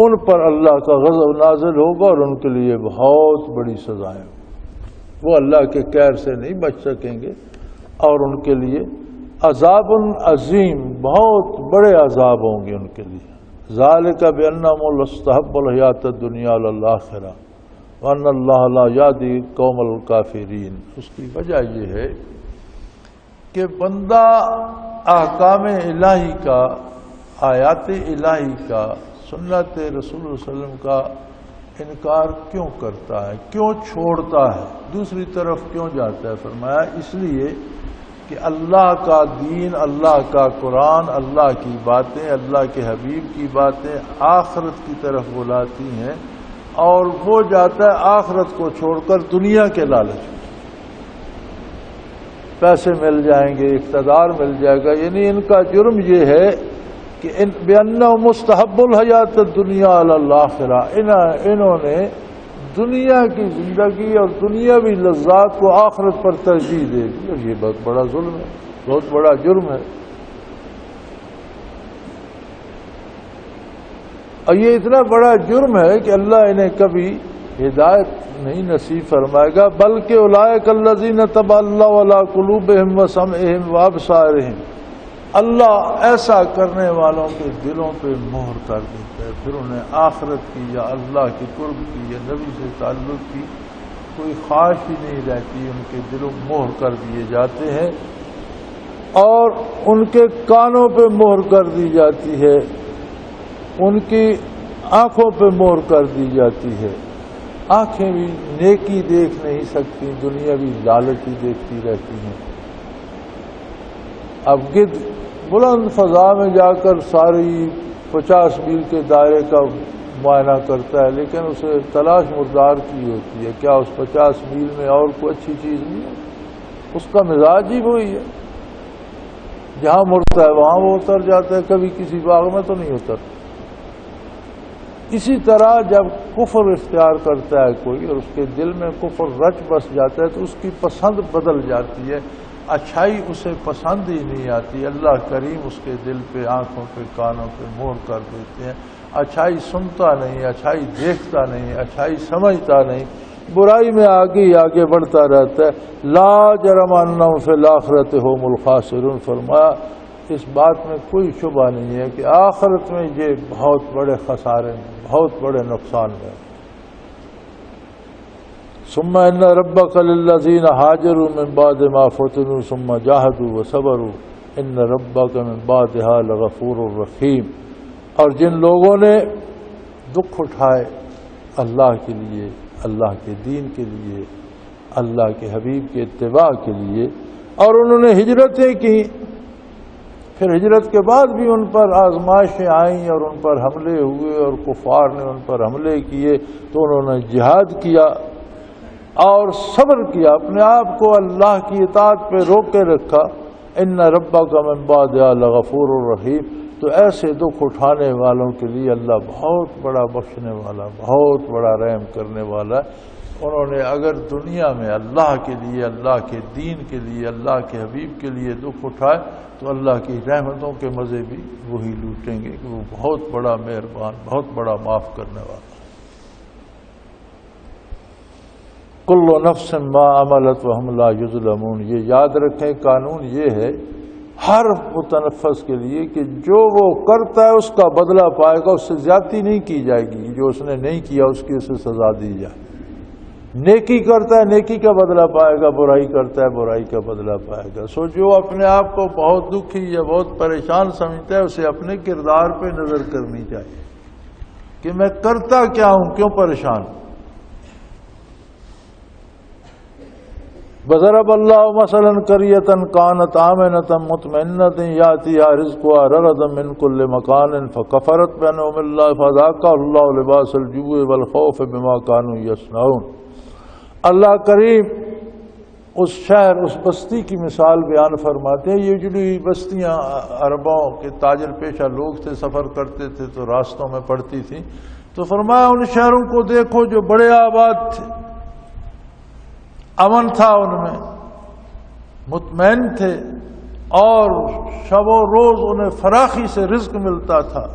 ان پر اللہ کا غضب نازل ہوگا اور ان کے لیے بہت بڑی سزائیں. وہ اللہ کے قہر سے نہیں بچ سکیں گے اور ان کے لیے عذاب عظیم، بہت بڑے عذاب ہوں گے ان کے لیے. ذالک بانہم استحبوا الحیاۃ الدنیا علی الآخرہ وان اللہ لا یہدی القوم الکافرین. اس کی وجہ یہ ہے کہ بندہ احکام الہی کا، آیات الہی کا، سنت رسول اللہ علیہ وسلم کا انکار کیوں کرتا ہے، کیوں چھوڑتا ہے، دوسری طرف کیوں جاتا ہے؟ فرمایا اس لیے کہ اللہ کا دین، اللہ کا قرآن، اللہ کی باتیں، اللہ کے حبیب کی باتیں آخرت کی طرف بلاتی ہیں اور وہ جاتا ہے آخرت کو چھوڑ کر دنیا کے لالچ میں. پیسے مل جائیں گے، اقتدار مل جائے گا. یعنی ان کا جرم یہ ہے کہ بِأَنَّهُ مُسْتَحَبُّ الْحَيَاةِ الدُّنْيَا عَلَى الْآخِرَةِ، انہوں نے دنیا کی زندگی اور دنیاوی لذات کو آخرت پر ترجیح دے دی. اور یہ بہت بڑا ظلم ہے، بہت بڑا جرم ہے. اور یہ اتنا بڑا جرم ہے کہ اللہ انہیں کبھی ہدایت نہیں نصیب فرمائے گا. بلکہ اولئک الذین طبع اللہ علی قلوبہم وسمعہم وابصارہم، اللہ ایسا کرنے والوں کے دلوں پہ مہر کر دیتا ہے، پھر انہیں آخرت کی یا اللہ کی قرب کی یا نبی سے تعلق کی کوئی خواہش ہی نہیں رہتی. ان کے دلوں مہر کر دیے جاتے ہیں اور ان کے کانوں پہ مہر کر دی جاتی ہے، ان کی آنکھوں پہ مہر کر دی جاتی ہے. آنکھیں بھی نیکی دیکھ نہیں سکتی، دنیاوی لالچ ہی دیکھتی رہتی ہیں. اب گدھ بلند فضا میں جا کر ساری 50 میل کے دائرے کا معائنہ کرتا ہے، لیکن اسے تلاش مردار کی ہوتی ہے. کیا اس 50 میل میں اور کوئی اچھی چیز نہیں ہے؟ اس کا مزاج ہی وہی ہے، جہاں مڑتا ہے وہاں وہ اتر جاتا ہے، کبھی کسی باغ میں تو نہیں اترتا. اسی طرح جب کفر اختیار کرتا ہے کوئی اور اس کے دل میں کفر رچ بس جاتا ہے تو اس کی پسند بدل جاتی ہے، اچھائی اسے پسند ہی نہیں آتی. اللہ کریم اس کے دل پہ، آنکھوں پہ، کانوں پہ مہر کر دیتے ہیں. اچھائی سنتا نہیں، اچھائی دیکھتا نہیں، اچھائی سمجھتا نہیں، برائی میں آگے ہی آگے بڑھتا رہتا ہے. لا جرم انہم فی الآخرۃ ھم الخاسرون. فرمایا اس بات میں کوئی شبہ نہیں ہے کہ آخرت میں یہ بہت بڑے خسارے ہیں، بہت بڑے نقصان ہیں. ثم ان ربک للذین ہاجروا من بعد ما فتنوا ثم جاہدوا وصبروا ان ربک من بعدها لغفور رحیم. اور جن لوگوں نے دکھ اٹھائے اللہ کے لیے، اللہ کے دین کے لیے، اللہ کے حبیب کے اتباع کے لیے، اور انہوں نے ہجرتیں کی، پھر ہجرت کے بعد بھی ان پر آزمائشیں آئیں اور ان پر حملے ہوئے اور کفار نے ان پر حملے کیے، تو انہوں نے جہاد کیا اور صبر کیا، اپنے آپ کو اللہ کی اطاعت پہ روک کے رکھا. ان ربک من بعدها لغفور الرحیم. تو ایسے دکھ اٹھانے والوں کے لیے اللہ بہت بڑا بخشنے والا، بہت بڑا رحم کرنے والا. انہوں نے اگر دنیا میں اللہ کے لیے، اللہ کے دین کے لیے، اللہ کے حبیب کے لیے دکھ اٹھائے تو اللہ کی رحمتوں کے مزے بھی وہی لوٹیں گے کہ وہ بہت بڑا مہربان، بہت بڑا معاف کرنے والا. کل نفس ما عملت وہم لا یظلمون. یہ یاد رکھیں، قانون یہ ہے ہر متنفس کے لیے کہ جو وہ کرتا ہے اس کا بدلہ پائے گا، اس سے زیادتی نہیں کی جائے گی. جو اس نے نہیں کیا اس کی اسے سزا دی جائے. نیکی کرتا ہے نیکی کا بدلہ پائے گا، برائی کرتا ہے برائی کا بدلہ پائے گا. سو جو اپنے آپ کو بہت دکھی یا بہت پریشان سمجھتا ہے اسے اپنے کردار پہ نظر کرنی چاہیے کہ میں کرتا کیا ہوں، کیوں پریشان. وَضَرَبَ اللَّهُ مَثَلًا قَرْيَةً كَانَتْ آمِنَةً مُطْمَئِنَّةً يَأْتِيهَا رِزْقُهَا رَغَدًا مِنْ كُلِّ مَكَانٍ فَكَفَرَتْ بِأَنْعُمِ اللَّهِ فَأَذَاقَهَا اللَّهُ لِبَاسَ الْجُوعِ وَالْخَوْفِ بِمَا كَانُوا يَصْنَعُونَ. اللہ کریم اس شہر، اس بستی کی مثال بیان فرماتے ہیں. یہ جو بستیاں عربوں کے تاجر پیشہ لوگ تھے، سفر کرتے تھے تو راستوں میں پڑتی تھیں، تو فرمایا ان شہروں کو دیکھو جو بڑے آباد تھے، امن تھا ان میں، مطمئن تھے اور شب و روز انہیں فراخی سے رزق ملتا تھا.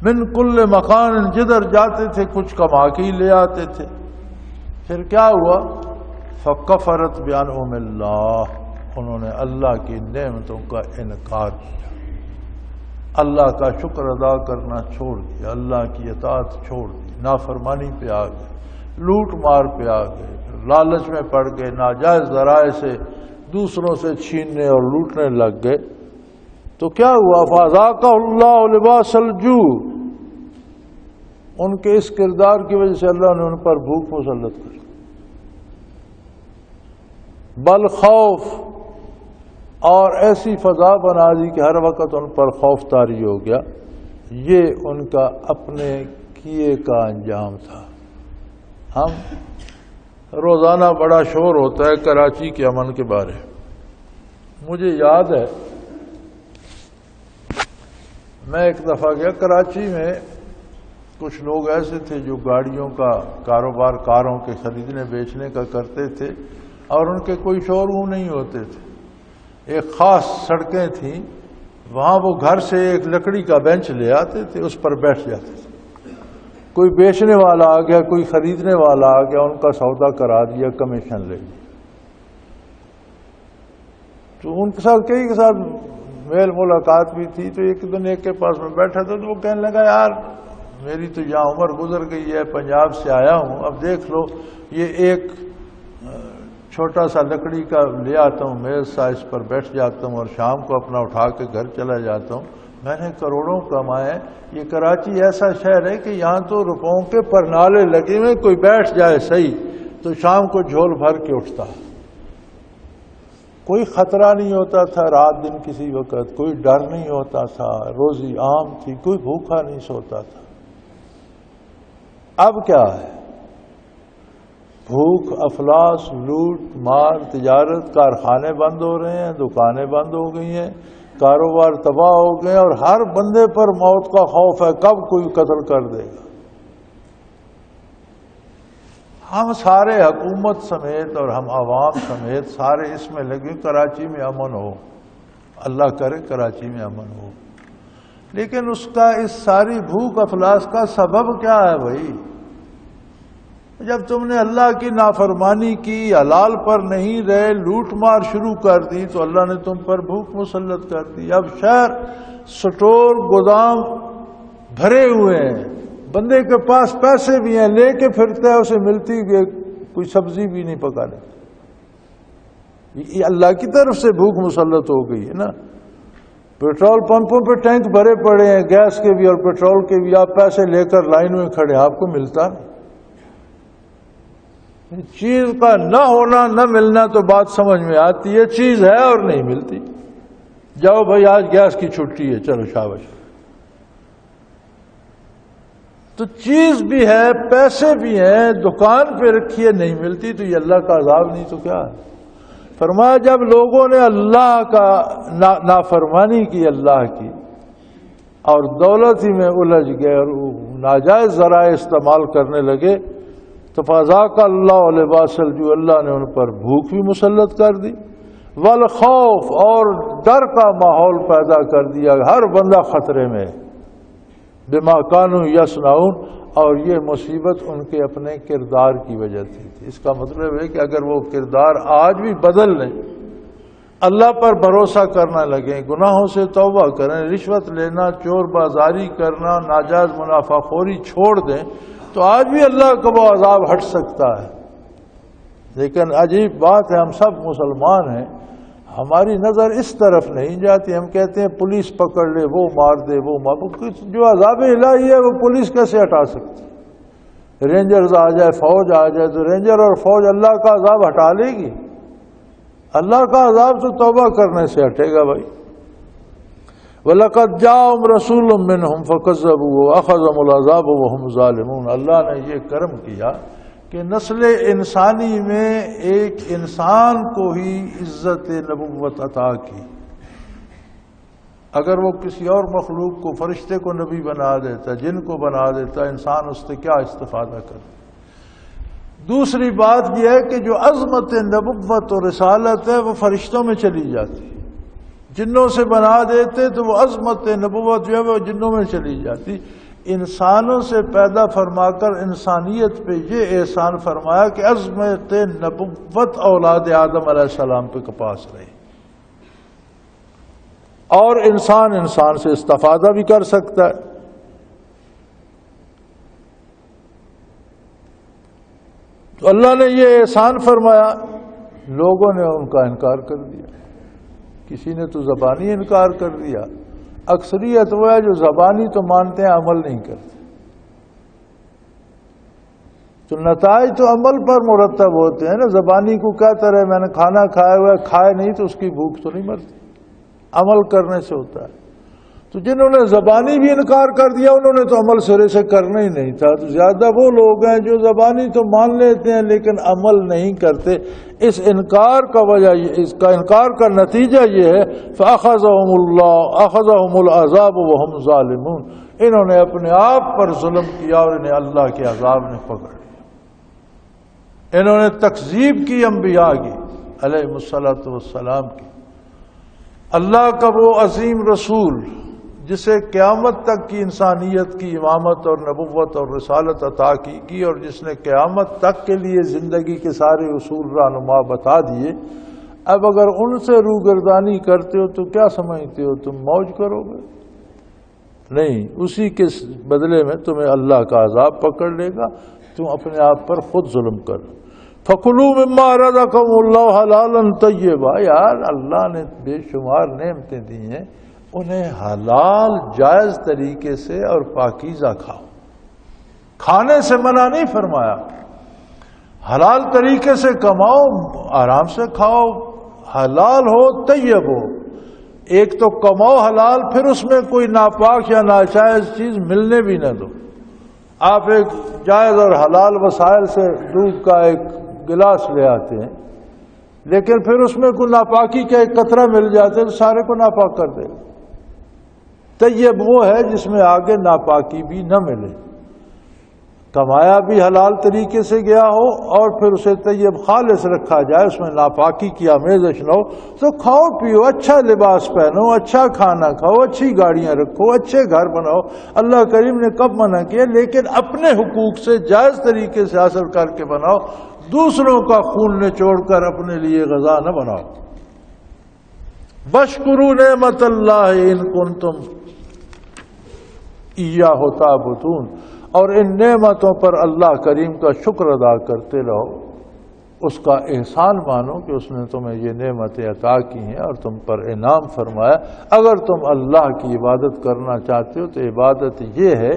من کل مکان، جدھر جاتے تھے کچھ کما کے ہی لے آتے تھے. پھر کیا ہوا؟ فکفرت بانعم اللہ، انہوں نے اللہ کی نعمتوں کا انکار کیا، اللہ کا شکر ادا کرنا چھوڑ دیا، اللہ کی اطاعت چھوڑ دی، نافرمانی پہ آ گئے، لوٹ مار پہ آ گئے، لالچ میں پڑ گئے، ناجائز ذرائع سے دوسروں سے چھیننے اور لوٹنے لگ گئے. تو کیا ہوا؟ فَأَذَاقَهُ اللَّهُ لِبَاسَ الْجُوعِ، ان کے اس کردار کی وجہ سے اللہ نے ان پر بھوک مسلط کر، بل خوف، اور ایسی فضا بنا دی کہ ہر وقت ان پر خوف طاری ہو گیا. یہ ان کا اپنے کیے کا انجام تھا. ہم روزانہ بڑا شور ہوتا ہے کراچی کے امن کے بارے. مجھے یاد ہے میں ایک دفعہ گیا کراچی میں، کچھ لوگ ایسے تھے جو گاڑیوں کا کاروبار، کاروں کے خریدنے بیچنے کا کرتے تھے، اور ان کے کوئی شو روم نہیں ہوتے تھے. ایک خاص سڑکیں تھیں، وہاں وہ گھر سے ایک لکڑی کا بینچ لے آتے تھے، اس پر بیٹھ جاتے تھے. کوئی بیچنے والا آ گیا، کوئی خریدنے والا آ گیا، ان کا سودا کرا دیا، کمیشن لے لی. تو ان کے ساتھ کئی کے ساتھ میل ملاقات بھی تھی. تو ایک دن ایک کے پاس میں بیٹھا تھا، تو وہ کہنے لگا یار میری تو یہاں عمر گزر گئی ہے، پنجاب سے آیا ہوں، اب دیکھ لو یہ ایک چھوٹا سا لکڑی کا لے آتا ہوں، میز سا، اس پر بیٹھ جاتا ہوں اور شام کو اپنا اٹھا کے گھر چلا جاتا ہوں. میں نے کروڑوں کمائے. یہ کراچی ایسا شہر ہے کہ یہاں تو روپوں کے پرنالے لگے ہوئے، کوئی بیٹھ جائے صحیح تو شام کو جھول بھر کے اٹھتا. کوئی خطرہ نہیں ہوتا تھا رات دن کسی وقت، کوئی ڈر نہیں ہوتا تھا، روزی عام تھی، کوئی بھوکا نہیں سوتا تھا. اب کیا ہے؟ بھوک، افلاس، لوٹ مار، تجارت، کارخانے بند ہو رہے ہیں، دکانیں بند ہو گئی ہیں، کاروبار تباہ ہو گئے، اور ہر بندے پر موت کا خوف ہے، کب کوئی قتل کر دے گا. ہم سارے حکومت سمیت اور ہم عوام سمیت سارے اس میں لگے کراچی میں امن ہو، اللہ کرے کراچی میں امن ہو. لیکن اس کا اس ساری بھوک افلاس کا سبب کیا ہے بھائی؟ جب تم نے اللہ کی نافرمانی کی، حلال پر نہیں رہے، لوٹ مار شروع کر دی، تو اللہ نے تم پر بھوک مسلط کر دی. اب شہر سٹور گودام بھرے ہوئے ہیں، بندے کے پاس پیسے بھی ہیں، لے کے پھرتا ہے، اسے ملتی بھی کوئی سبزی بھی نہیں پکانے. یہ اللہ کی طرف سے بھوک مسلط ہو گئی ہے نا. پیٹرول پمپوں پہ ٹینک بھرے پڑے ہیں، گیس کے بھی اور پیٹرول کے بھی، آپ پیسے لے کر لائن میں کھڑے، آپ کو ملتا نہیں. چیز کا نہ ہونا، نہ ملنا تو بات سمجھ میں آتی ہے، چیز ہے اور نہیں ملتی. جاؤ بھائی آج گیس کی چھٹی ہے، چلو شاباش. تو چیز بھی ہے، پیسے بھی ہیں، دکان پہ رکھی ہے، نہیں ملتی. تو یہ اللہ کا عذاب نہیں تو کیا ہے؟ فرمایا جب لوگوں نے اللہ کا نافرمانی کی، اللہ کی، اور دولت ہی میں الجھ گئے اور ناجائز ذرائع استعمال کرنے لگے، تو فَأَذَاقَ اللَّهُ لِبَاسَ الْجُوعِ، اللہ نے ان پر بھوک بھی مسلط کر دی، والخوف، اور ڈر کا ماحول پیدا کر دیا، ہر بندہ خطرے میں، بما كانوا يصنعون، اور یہ مصیبت ان کے اپنے کردار کی وجہ سے تھی. اس کا مطلب ہے کہ اگر وہ کردار آج بھی بدل لیں، اللہ پر بھروسہ کرنا لگیں، گناہوں سے توبہ کریں، رشوت لینا، چور بازاری کرنا، ناجائز منافع خوری چھوڑ دیں، تو آج بھی اللہ کا وہ عذاب ہٹ سکتا ہے. لیکن عجیب بات ہے، ہم سب مسلمان ہیں، ہماری نظر اس طرف نہیں جاتی. ہم کہتے ہیں پولیس پکڑ لے، وہ مار دے، وہ مار. جو عذاب الہی ہے وہ پولیس کیسے ہٹا سکتی؟ رینجرز آ جائے، فوج آ جائے، تو رینجر اور فوج اللہ کا عذاب ہٹا لے گی؟ اللہ کا عذاب تو توبہ کرنے سے ہٹے گا بھائی. وَلَقَدْ جَاءَهُمْ رَسُولٌ مِّنْهُمْ فَكَذَّبُوا وَأَخَذَهُمُ الْعَذَابُ وَهُمْ ظَالِمُونَ. اللہ نے یہ کرم کیا کہ نسل انسانی میں ایک انسان کو ہی عزت نبوت عطا کی. اگر وہ کسی اور مخلوق کو، فرشتے کو نبی بنا دیتا، جن کو بنا دیتا، انسان اس سے کیا استفادہ کرتا؟ دوسری بات یہ ہے کہ جو عظمت نبوت اور رسالت ہے وہ فرشتوں میں چلی جاتی ہے. جنوں سے بنا دیتے تو وہ عظمت نبوت جو ہے وہ جنوں میں چلی جاتی. انسانوں سے پیدا فرما کر انسانیت پہ یہ احسان فرمایا کہ عظمت نبوت اولاد آدم علیہ السلام پہ کپاس رہی، اور انسان سے استفادہ بھی کر سکتا ہے. تو اللہ نے یہ احسان فرمایا، لوگوں نے ان کا انکار کر دیا. کسی نے تو زبانی انکار کر دیا، اکثریت وہ ہے جو زبانی تو مانتے ہیں عمل نہیں کرتے. تو نتائج تو عمل پر مرتب ہوتے ہیں نا. زبانی کو کہتا رہے میں نے کھانا کھایا ہوا ہے، کھائے نہیں تو اس کی بھوک تو نہیں مرتی، عمل کرنے سے ہوتا ہے. تو جنہوں نے زبانی بھی انکار کر دیا انہوں نے تو عمل سرے سے کرنا ہی نہیں تھا. تو زیادہ وہ لوگ ہیں جو زبانی تو مان لیتے ہیں لیکن عمل نہیں کرتے. اس انکار کا وجہ، اس کا انکار کا نتیجہ یہ ہے أَخَذَهُمُ الْعَذَابُ وَهُمْ ظَالِمُونَ. انہوں نے اپنے آپ پر ظلم کیا اور انہیں اللہ کے عذاب نے پکڑ لیا. انہوں نے تکذیب کی انبیاء کی علیہ السلام کی. اللہ کا وہ عظیم رسول جسے قیامت تک کی انسانیت کی امامت اور نبوت اور رسالت عطا کی اور جس نے قیامت تک کے لیے زندگی کے سارے اصول رہنما بتا دیے، اب اگر ان سے روگردانی کرتے ہو تو کیا سمجھتے ہو تم موج کرو گے؟ نہیں، اسی کے بدلے میں تمہیں اللہ کا عذاب پکڑ لے گا. تم اپنے آپ پر خود ظلم کرو. فَكُلُوا مِمَّا رَزَقَكُمُ اللَّهُ حَلَالًا طَيِّبًا. یار اللہ نے بے شمار نعمتیں دی ہیں، انہیں حلال جائز طریقے سے اور پاکیزہ کھاؤ. کھانے سے منع نہیں فرمایا، حلال طریقے سے کماؤ، آرام سے کھاؤ، حلال ہو طیب ہو. ایک تو کماؤ حلال، پھر اس میں کوئی ناپاک یا ناجائز چیز ملنے بھی نہ دو. آپ ایک جائز اور حلال وسائل سے دودھ کا ایک گلاس لے آتے ہیں، لیکن پھر اس میں کوئی ناپاکی کا ایک قطرہ مل جاتا ہے تو سارے کو ناپاک کر دے گا. طیب وہ ہے جس میں آگے ناپاکی بھی نہ ملے، کمایا بھی حلال طریقے سے گیا ہو اور پھر اسے طیب خالص رکھا جائے، اس میں ناپاکی کی آمیزش نہ ہو. تو کھاؤ پیو، اچھا لباس پہنو، اچھا کھانا کھاؤ، اچھی گاڑیاں رکھو، اچھے گھر بناؤ. اللہ کریم نے کب منع کیا؟ لیکن اپنے حقوق سے جائز طریقے سے حاصل کر کے بناؤ. دوسروں کا خون نچوڑ کر اپنے لیے غذا نہ بناؤ. وَاشْكُرُوا نِعْمَتَ اللَّهِ إِن كُنتُمْ إِيَّاهُ تَعْبُدُونَ. اور ان نعمتوں پر اللہ کریم کا شکر ادا کرتے رہو، اس کا احسان مانو کہ اس نے تمہیں یہ نعمتیں عطا کی ہیں اور تم پر انعام فرمایا. اگر تم اللہ کی عبادت کرنا چاہتے ہو تو عبادت یہ ہے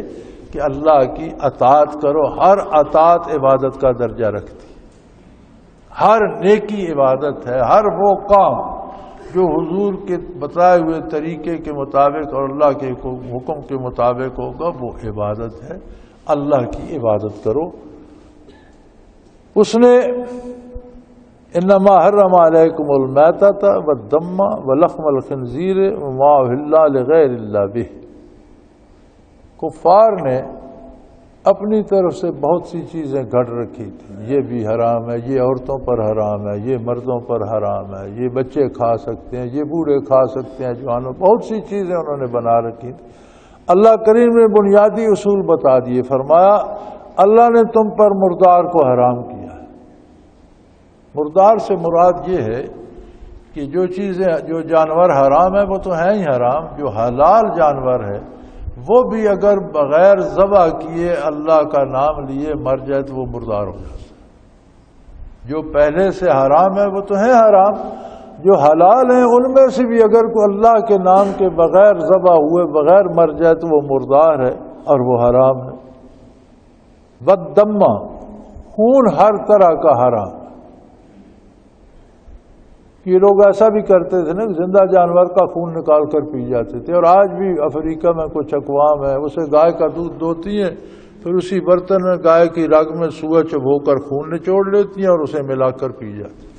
کہ اللہ کی اطاعت کرو. ہر اطاعت عبادت کا درجہ رکھتی، ہر نیکی عبادت ہے. ہر وہ کام جو حضور کے بتائے ہوئے طریقے کے مطابق اور اللہ کے حکم کے مطابق ہوگا وہ عبادت ہے. اللہ کی عبادت کرو. اس نے انما حرم علیکم المیتۃ والدم ولحم الخنزیر وما اہل لغیر اللہ بہ. کفار نے اپنی طرف سے بہت سی چیزیں گھڑ رکھی تھیں، یہ بھی حرام ہے، یہ عورتوں پر حرام ہے، یہ مردوں پر حرام ہے، یہ بچے کھا سکتے ہیں، یہ بوڑھے کھا سکتے ہیں، جوانوں، بہت سی چیزیں انہوں نے بنا رکھی تھیں. اللہ کریم نے بنیادی اصول بتا دیے. فرمایا اللہ نے تم پر مردار کو حرام کیا ہے. مردار سے مراد یہ ہے کہ جو چیزیں، جو جانور حرام ہے وہ تو ہیں ہی حرام. جو حلال جانور ہے وہ بھی اگر بغیر ذبح کیے اللہ کا نام لیے مر جائے تو وہ مردار ہو جاتا ہے. جو پہلے سے حرام ہے وہ تو ہیں حرام، جو حلال ہیں ان میں سے بھی اگر کوئی اللہ کے نام کے بغیر ذبح ہوئے بغیر مر جائے تو وہ مردار ہے اور وہ حرام ہے. والدم، خون ہر طرح کا حرام. یہ لوگ ایسا بھی کرتے تھے نا، زندہ جانور کا خون نکال کر پی جاتے تھے. اور آج بھی افریقہ میں کچھ اقوام ہے اسے گائے کا دودھ دوتی ہیں، پھر اسی برتن میں گائے کی رگ میں سوئے چبھو کر خون نچوڑ لیتی ہیں اور اسے ملا کر پی جاتی ہیں.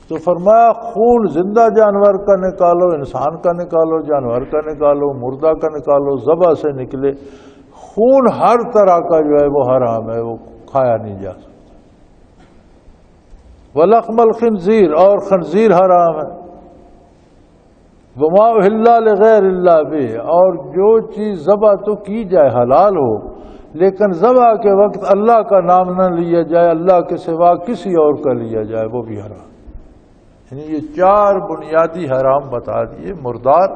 تو فرمایا خون زندہ جانور کا نکالو، انسان کا نکالو، جانور کا نکالو، مردہ کا نکالو، ذبح سے نکلے. خون ہر طرح کا جو ہے وہ حرام ہے، وہ کھایا نہیں جا سکتا. ولحم الخنزیر، اور خنزیر حرام ہے، وما اہل لغیر اللہ بہ، اور جو چیز ذبح تو کی جائے حلال ہو لیکن ذبح کے وقت اللہ کا نام نہ لیا جائے، اللہ کے سوا کسی اور کا لیا جائے، وہ بھی حرام۔ یعنی یہ 4 بنیادی حرام بتا دیے۔ مردار،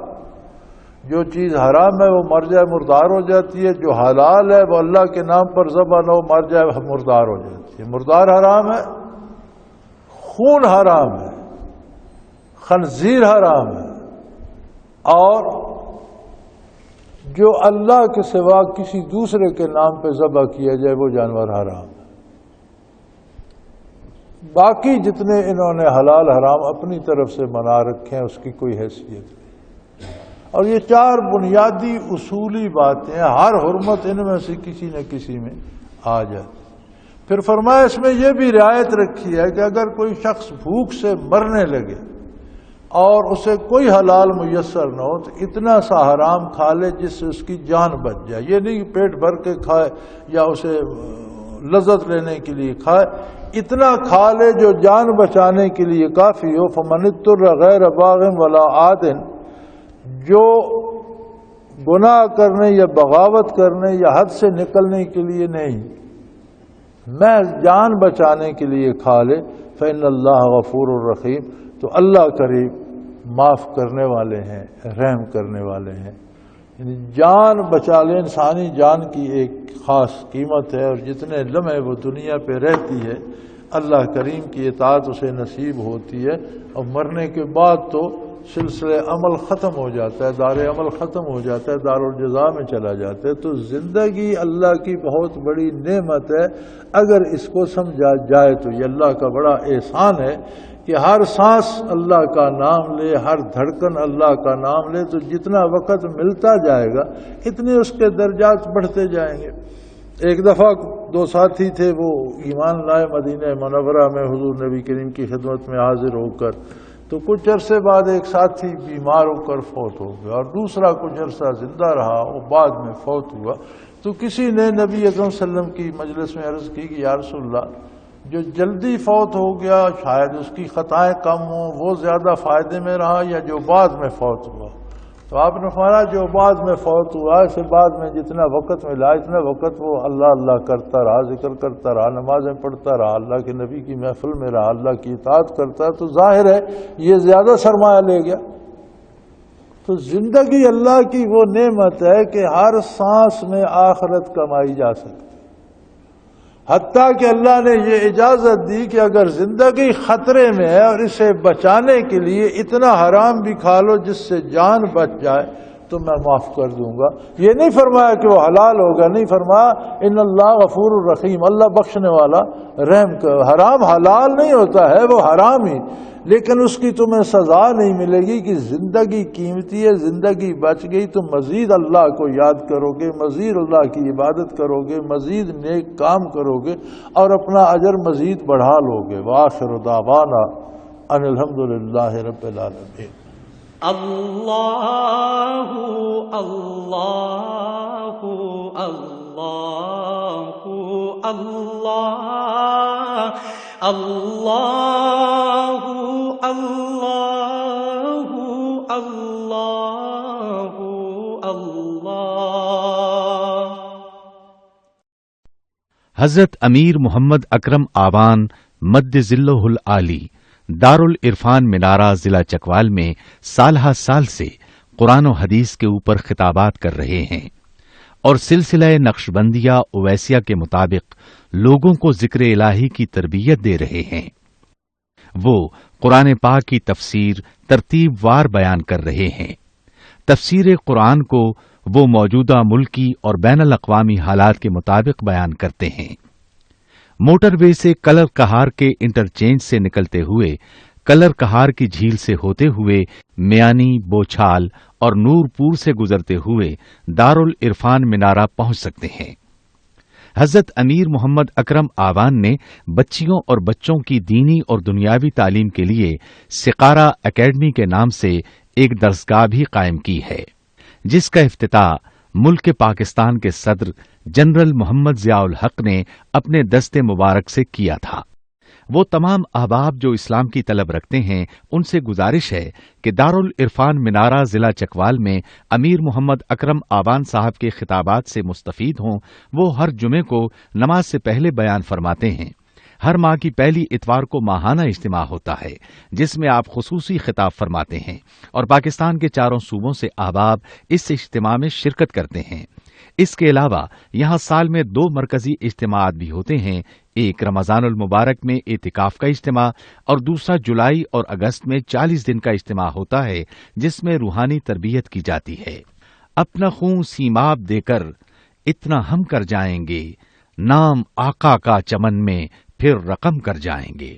جو چیز حرام ہے وہ مر جائے مردار ہو جاتی ہے، جو حلال ہے وہ اللہ کے نام پر ذبح نہ ہو مر جائے مردار ہو جاتی ہے۔ مردار حرام ہے، خون حرام ہے، خنزیر حرام ہے، اور جو اللہ کے سوا کسی دوسرے کے نام پہ ذبح کیا جائے وہ جانور حرام ہے۔ باقی جتنے انہوں نے حلال حرام اپنی طرف سے بنا رکھے ہیں اس کی کوئی حیثیت نہیں۔ اور یہ 4 بنیادی اصولی باتیں، ہر حرمت ان میں سے کسی نہ کسی میں آ جاتی۔ پھر فرمایا اس میں یہ بھی رعایت رکھی ہے کہ اگر کوئی شخص بھوک سے مرنے لگے اور اسے کوئی حلال میسر نہ ہو تو اتنا سا حرام کھا لے جس سے اس کی جان بچ جائے۔ یہ نہیں کہ پیٹ بھر کے کھائے یا اسے لذت لینے کے لیے کھائے، اتنا کھا لے جو جان بچانے کے لیے کافی ہو۔ فمن اضطر غیر باغ ولا عاد، جو گناہ کرنے یا بغاوت کرنے یا حد سے نکلنے کے لیے نہیں، محض جان بچانے کے لیے کھا لے، فإن اللہ غفور الرحیم، تو اللہ کریم معاف کرنے والے ہیں، رحم کرنے والے ہیں۔ یعنی جان بچا لے، انسانی جان کی ایک خاص قیمت ہے، اور جتنے لمحے وہ دنیا پہ رہتی ہے اللہ کریم کی اطاعت اسے نصیب ہوتی ہے، اور مرنے کے بعد تو سلسلہ عمل ختم ہو جاتا ہے، دار عمل ختم ہو جاتا ہے، دار الجزا میں چلا جاتا ہے۔ تو زندگی اللہ کی بہت بڑی نعمت ہے، اگر اس کو سمجھا جائے تو یہ اللہ کا بڑا احسان ہے کہ ہر سانس اللہ کا نام لے، ہر دھڑکن اللہ کا نام لے، تو جتنا وقت ملتا جائے گا اتنے اس کے درجات بڑھتے جائیں گے۔ ایک دفعہ 2 ساتھی تھے، وہ ایمان لائے مدینہ منورہ میں حضور نبی کریم کی خدمت میں حاضر ہو کر، تو کچھ عرصے بعد ایک ساتھی بیمار ہو کر فوت ہو گیا، اور دوسرا کچھ عرصہ زندہ رہا، وہ بعد میں فوت ہوا۔ تو کسی نے نبی اکرم صلی اللہ علیہ وسلم کی مجلس میں عرض کی کہ یا رسول اللہ، جو جلدی فوت ہو گیا شاید اس کی خطائیں کم ہوں، وہ زیادہ فائدے میں رہا، یا جو بعد میں فوت ہوا؟ تو آپ نے فرمایا جو بعد میں فوت ہوا، اسے بعد میں جتنا وقت ملا اتنا وقت وہ اللہ اللہ کرتا رہا، ذکر کرتا رہا، نمازیں پڑھتا رہا، اللہ کے نبی کی محفل میں رہا، اللہ کی اطاعت کرتا، تو ظاہر ہے یہ زیادہ سرمایہ لے گیا۔ تو زندگی اللہ کی وہ نعمت ہے کہ ہر سانس میں آخرت کمائی جا سکتی، حتیٰ کہ اللہ نے یہ اجازت دی کہ اگر زندگی خطرے میں ہے اور اسے بچانے کے لیے اتنا حرام بھی کھا لو جس سے جان بچ جائے تو میں معاف کر دوں گا۔ یہ نہیں فرمایا کہ وہ حلال ہوگا، نہیں فرمایا ان اللہ غفور الرحیم، اللہ بخشنے والا رحم کر۔ حرام حلال نہیں ہوتا ہے، وہ حرام ہی، لیکن اس کی تمہیں سزا نہیں ملے گی کہ زندگی قیمتی ہے، زندگی بچ گئی تو مزید اللہ کو یاد کرو گے، مزید اللہ کی عبادت کرو گے، مزید نیک کام کرو گے، اور اپنا اجر مزید بڑھا لو گے۔ وآخر دعوانا ان الحمدللہ رب العالمین۔ اللہ اللہ اللہ اللہ اللہ اللہ اللہ اللہ۔ حضرت امیر محمد اکرم آوان مد ذلہ العالی دارالعرفان منارہ ضلع چکوال میں سالہ سال سے قرآن و حدیث کے اوپر خطابات کر رہے ہیں اور سلسلہ نقشبندیہ اویسیہ کے مطابق لوگوں کو ذکر الہی کی تربیت دے رہے ہیں۔ وہ قرآن پاک کی تفسیر ترتیب وار بیان کر رہے ہیں۔ تفسیر قرآن کو وہ موجودہ ملکی اور بین الاقوامی حالات کے مطابق بیان کرتے ہیں۔ موٹر وے سے کلر کہار کے انٹرچینج سے نکلتے ہوئے، کلر کہار کی جھیل سے ہوتے ہوئے میانی، بوچھال اور نور پور سے گزرتے ہوئے دارالعرفان منارہ پہنچ سکتے ہیں۔ حضرت امیر محمد اکرم آوان نے بچیوں اور بچوں کی دینی اور دنیاوی تعلیم کے لیے سقارہ اکیڈمی کے نام سے ایک درسگاہ بھی قائم کی ہے، جس کا افتتاح ملک پاکستان کے صدر جنرل محمد ضیاء الحق نے اپنے دست مبارک سے کیا تھا۔ وہ تمام احباب جو اسلام کی طلب رکھتے ہیں ان سے گزارش ہے کہ دارالعرفان منارہ ضلع چکوال میں امیر محمد اکرم آوان صاحب کے خطابات سے مستفید ہوں۔ وہ ہر جمعے کو نماز سے پہلے بیان فرماتے ہیں۔ ہر ماہ کی پہلی اتوار کو ماہانہ اجتماع ہوتا ہے جس میں آپ خصوصی خطاب فرماتے ہیں اور پاکستان کے چاروں صوبوں سے احباب اس اجتماع میں شرکت کرتے ہیں۔ اس کے علاوہ یہاں سال میں 2 مرکزی اجتماعات بھی ہوتے ہیں، ایک رمضان المبارک میں اعتکاف کا اجتماع اور دوسرا جولائی اور اگست میں 40 دن کا اجتماع ہوتا ہے جس میں روحانی تربیت کی جاتی ہے۔ اپنا خون سیماب دے کر اتنا ہم کر جائیں گے، نام آقا کا چمن میں پھر رقم کر جائیں گے۔